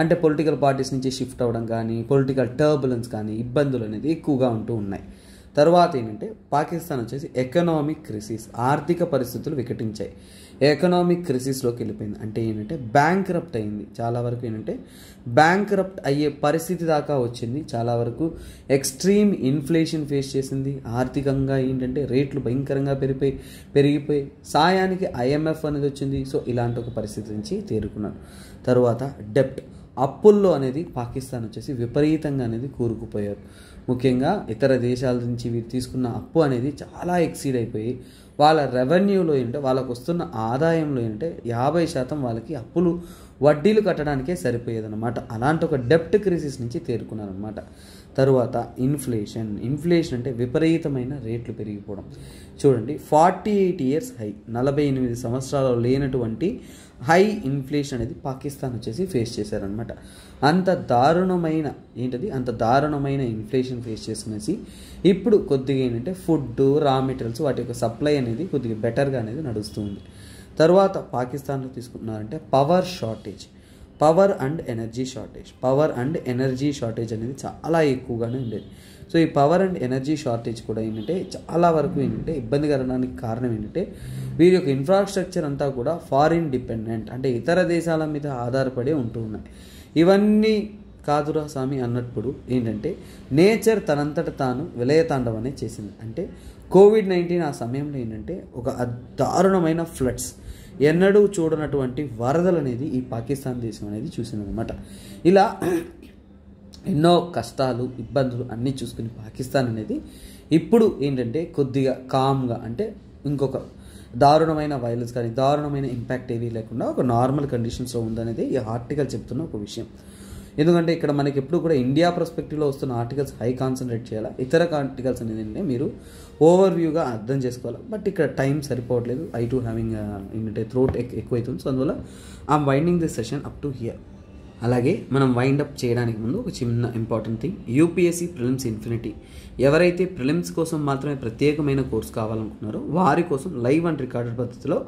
అంటే పొలిటికల్ పార్టీస్ నుంచి షిఫ్ట్ అవ్వడం కానీ పొలిటికల్ టర్బులెన్స్ కానీ ఇబ్బందులు అనేది ఎక్కువగా ఉంటూ ఉన్నాయి. తర్వాత ఏంటంటే పాకిస్తాన్ వచ్చేసి ఎకనామిక్ క్రైసిస్, ఆర్థిక పరిస్థితులు వికటించాయి, ఎకనామిక్ క్రైసిస్లోకి వెళ్ళిపోయింది. అంటే ఏంటంటే బ్యాంక్రప్ట్ అయింది. చాలా వరకు ఏంటంటే బ్యాంక్రప్ట్ అయ్యే పరిస్థితి దాకా వచ్చింది. చాలా వరకు ఎక్స్ట్రీమ్ ఇన్ఫ్లేషన్ ఫేస్ చేసింది. ఆర్థికంగా ఏంటంటే రేట్లు భయంకరంగా పెరిగిపోయి సాయానికి IMF అనేది వచ్చింది. సో ఇలాంటి ఒక పరిస్థితి నుంచి తేరుకున్నాను. తర్వాత డెప్ట్, అప్పుల్లో అనేది పాకిస్తాన్ వచ్చేసి విపరీతంగా అనేది కూరుకుపోయారు. ముఖ్యంగా ఇతర దేశాల నుంచి వీరు తీసుకున్న అప్పు అనేది చాలా ఎక్సీడ్ అయిపోయి వాళ్ళ రెవెన్యూలో ఏంటంటే వాళ్ళకు వస్తున్న ఆదాయంలో ఏంటంటే 50% వాళ్ళకి అప్పులు వడ్డీలు కట్టడానికే సరిపోయేదన్నమాట. అలాంటి ఒక డెప్ట్ క్రైసిస్ నుంచి తేరుకున్నారనమాట. తరువాత ఇన్ఫ్లేషన్ అంటే విపరీతమైన రేట్లు పెరిగిపోవడం. చూడండి, 48 ఇయర్స్ హై, 48 సంవత్సరాలు లేనటువంటి హై ఇన్ఫ్లేషన్ అనేది పాకిస్తాన్ వచ్చేసి ఫేస్ చేశారనమాట. అంత దారుణమైన ఇన్ఫ్లేషన్ ఫేస్ చేసుకునేసి ఇప్పుడు కొద్దిగా ఏంటంటే ఫుడ్, రా మెటీరియల్స్ వాటి యొక్క సప్లై అనేది కొద్దిగా బెటర్గా అనేది నడుస్తుంది. తర్వాత పాకిస్తాన్లో తీసుకున్నారంటే పవర్ అండ్ ఎనర్జీ షార్టేజ్ అనేది చాలా ఎక్కువగానే ఉండేది. సో ఈ పవర్ అండ్ ఎనర్జీ షార్టేజ్ కూడా ఏంటంటే చాలా వరకు ఏంటంటే ఇబ్బంది కలగడానికి కారణం ఏంటంటే వీరి యొక్క ఇన్ఫ్రాస్ట్రక్చర్ అంతా కూడా ఫారిన్ డిపెండెంట్, అంటే ఇతర దేశాల మీద ఆధారపడి ఉంటూ ఉన్నాయి. ఇవన్నీ కాదురా స్వామి అన్నప్పుడు ఏంటంటే నేచర్ తనంతట తాను విలయతాండవం అనేది చేసింది. అంటే కోవిడ్-19 ఆ సమయంలో ఏంటంటే ఒక దారుణమైన ఫ్లడ్స్, ఎన్నడూ చూడనటువంటి వరదలు అనేది ఈ పాకిస్తాన్ దేశం అనేది చూసిందనమాట. ఇలా ఎన్నో కష్టాలు, ఇబ్బందులు అన్నీ చూసుకుని పాకిస్తాన్ అనేది ఇప్పుడు ఏంటంటే కొద్దిగా కామ్గా, అంటే ఇంకొక దారుణమైన వైలెన్స్ కానీ దారుణమైన ఇంపాక్ట్ ఏవీ లేకుండా ఒక నార్మల్ కండిషన్స్లో ఉందనేది ఈ ఆర్టికల్ చెప్తున్న ఒక విషయం. ఎందుకంటే ఇక్కడ మనకి ఎప్పుడు కూడా ఇండియా పర్స్పెక్టివ్లో వస్తున్న ఆర్టికల్స్ హై కాన్సన్ట్రేట్ చేయాలి, ఇతర ఆర్టికల్స్ అనేది మీరు ఓవర్వ్యూగా అర్థం చేసుకోవాలి. బట్ ఇక్కడ టైం సరిపోవట్లేదు, ఐ టు హ్యావింగ్ ఏంటంటే థ్రోట్ ఎక్కువైతుంది. సో అందువల్ల I'm winding this session up to hear. అలాగే మనం వైండప్ చేయడానికి ముందు ఒక చిన్న important thing, UPSC prelims infinity. ఎవరైతే ప్రిలిమ్స్ కోసం మాత్రమే ప్రత్యేకమైన కోర్స్ కావాలనుకున్నారో వారి కోసం లైవ్ అండ్ రికార్డెడ్ పద్ధతిలో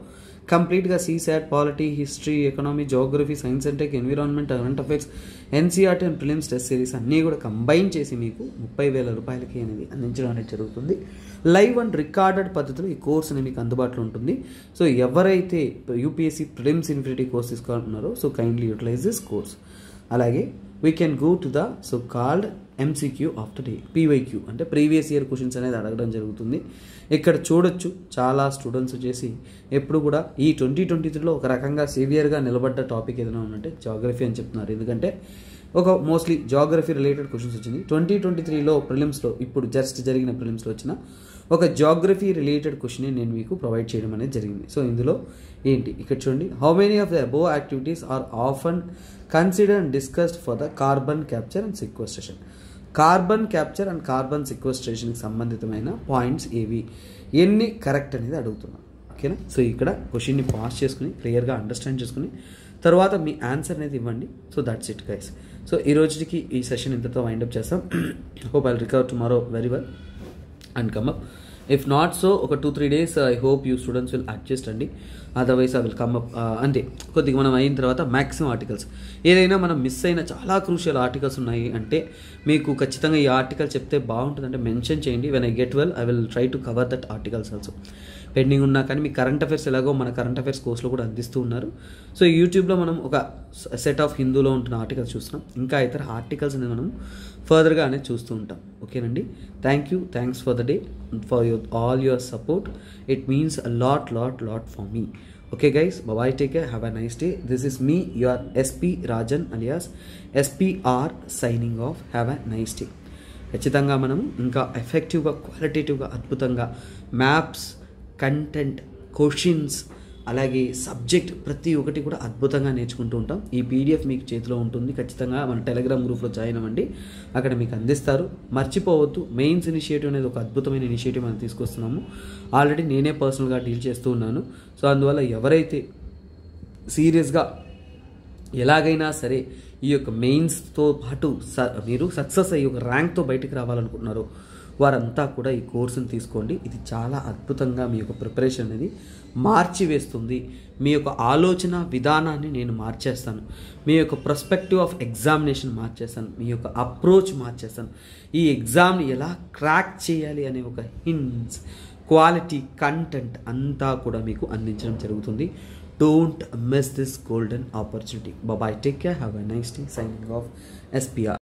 కంప్లీట్గా CSAT, polity, history, economy, geography, science and tech, environment, current affairs, NCERT and prelims test series అన్నీ కూడా కంబైన్ చేసి మీకు 30,000 రూపాయలకి అనేది అందించడం అనేది జరుగుతుంది. లైవ్ అండ్ రికార్డెడ్ పద్ధతిలో ఈ కోర్స్ అనేది మీకు అందుబాటులో ఉంటుంది. సో ఎవరైతే యూపీఎస్సీ ప్రిలిమ్స్ ఇన్ఫినిటీ కోర్స్ తీసుకోవాలనుకున్నారో so kindly utilise this course. అలాగే we can go to the so called MCQ of the day, PYQ అంటే ప్రీవియస్ ఇయర్ క్వశ్చన్స్ అనేది అడగడం జరుగుతుంది. ఇక్కడ చూడొచ్చు చాలా స్టూడెంట్స్ వచ్చేసి ఎప్పుడు కూడా ఈ 2023లో ఒక రకంగా సివియర్గా నిలబడ్డ టాపిక్ ఏదైనా ఉందంటే జాగ్రఫీ అని చెప్తున్నారు. ఎందుకంటే ఒక మోస్ట్లీ జాగ్రఫీ రిలేటెడ్ క్వశ్చన్స్ వచ్చింది 2023లో ప్రిలిమ్స్లో. ఇప్పుడు జస్ట్ జరిగిన ప్రిలిమ్స్లో వచ్చిన ఒక జాగ్రఫీ రిలేటెడ్ క్వశ్చన్ నేను మీకు ప్రొవైడ్ చేయడం అనేది జరిగింది. సో ఇందులో ఏంటి ఇక్కడ చూడండి, how many of the above activities are often consider and discussed for the carbon capture and sequestration. Carbon capture and carbon సిక్వెస్ట్రేషన్కి సంబంధితమైన పాయింట్స్ ఏవి, ఎన్ని కరెక్ట్ అనేది అడుగుతున్నాను. ఓకేనా? సో ఇక్కడ క్వశ్చన్ని పాస్ చేసుకుని క్లియర్గా అండర్స్టాండ్ చేసుకుని తర్వాత మీ ఆన్సర్ అనేది ఇవ్వండి. So that's it guys. So ఈ రోజుకి ఈ సెషన్ ఇంతతో వైండప్ చేస్తాం. Hope I'll recover tomorrow very well and come up. If not so, ఒక 2-3 days I hope you students will adjust అండి. Otherwise I will come up. అంతే కొద్దిగా మనం అయిన తర్వాత మ్యాక్సిమం ఆర్టికల్స్ ఏదైనా మనం మిస్ అయిన చాలా క్రూషియల్ ఆర్టికల్స్ ఉన్నాయి అంటే మీకు ఖచ్చితంగా ఈ ఆర్టికల్ చెప్తే బాగుంటుంది అంటే మెన్షన్ చేయండి. When I get well I will try to cover that articles also. Pending ఉన్నా కానీ మీ కరెంట్ అఫైర్స్ ఎలాగో మన కరెంట్ అఫైర్స్ కోర్సులో కూడా అందిస్తూ ఉన్నారు. సో యూట్యూబ్లో మనం ఒక సెట్ ఆఫ్ హిందూలో ఉంటున్న ఆర్టికల్స్ చూస్తున్నాం, ఇంకా ఇతర ఆర్టికల్స్ అనేది మనం ఫర్దర్గా అనేది చూస్తూ ఉంటాం. ఓకేనండి, thanks for the day, for all your support. It means a lot for me. Okay guys, bye bye, take care, have a nice day. This is me, your SP Rajan alias SPR signing off. Have a nice day. ఖచ్చితంగా మనం ఇంకా ఎఫెక్టివ్గా, క్వాలిటేటివ్గా, అద్భుతంగా maps, content, questions, అలాగే subject ప్రతి ఒక్కటి కూడా అద్భుతంగా నేర్చుకుంటూ ఉంటాం. ఈ పీడిఎఫ్ మీకు చేతిలో ఉంటుంది. ఖచ్చితంగా మన టెలిగ్రామ్ గ్రూప్లో జాయిన్ అవ్వండి, అక్కడ మీకు అందిస్తారు. మర్చిపోవద్దు, మెయిన్స్ ఇనిషియేటివ్ అనేది ఒక అద్భుతమైన ఇనిషియేటివ్ మనం తీసుకొస్తున్నాము. ఆల్రెడీ నేనే పర్సనల్గా డీల్ చేస్తూ ఉన్నాను. సో అందువల్ల ఎవరైతే సీరియస్గా ఎలాగైనా సరే ఈ యొక్క మెయిన్స్తో పాటు మీరు సక్సెస్ అయ్యి ఒక ర్యాంక్తో బయటికి రావాలనుకుంటున్నారో వారంతా కూడా ఈ కోర్సును తీసుకోండి. ఇది చాలా అద్భుతంగా మీ యొక్క ప్రిపరేషన్ అనేది మార్చివేస్తుంది. మీ యొక్క ఆలోచన విధానాన్ని నేను మార్చేస్తాను, మీ యొక్క పర్స్పెక్టివ్ ఆఫ్ ఎగ్జామినేషన్ మార్చేస్తాను, మీ యొక్క అప్రోచ్ మార్చేస్తాను. ఈ ఎగ్జామ్ని ఎలా క్రాక్ చేయాలి అనే ఒక హింట్స్, క్వాలిటీ, కంటెంట్ అంతా కూడా మీకు అందించడం జరుగుతుంది. Don't miss this golden opportunity. Bye bye, take care, have a nice day. Signing off, SPR.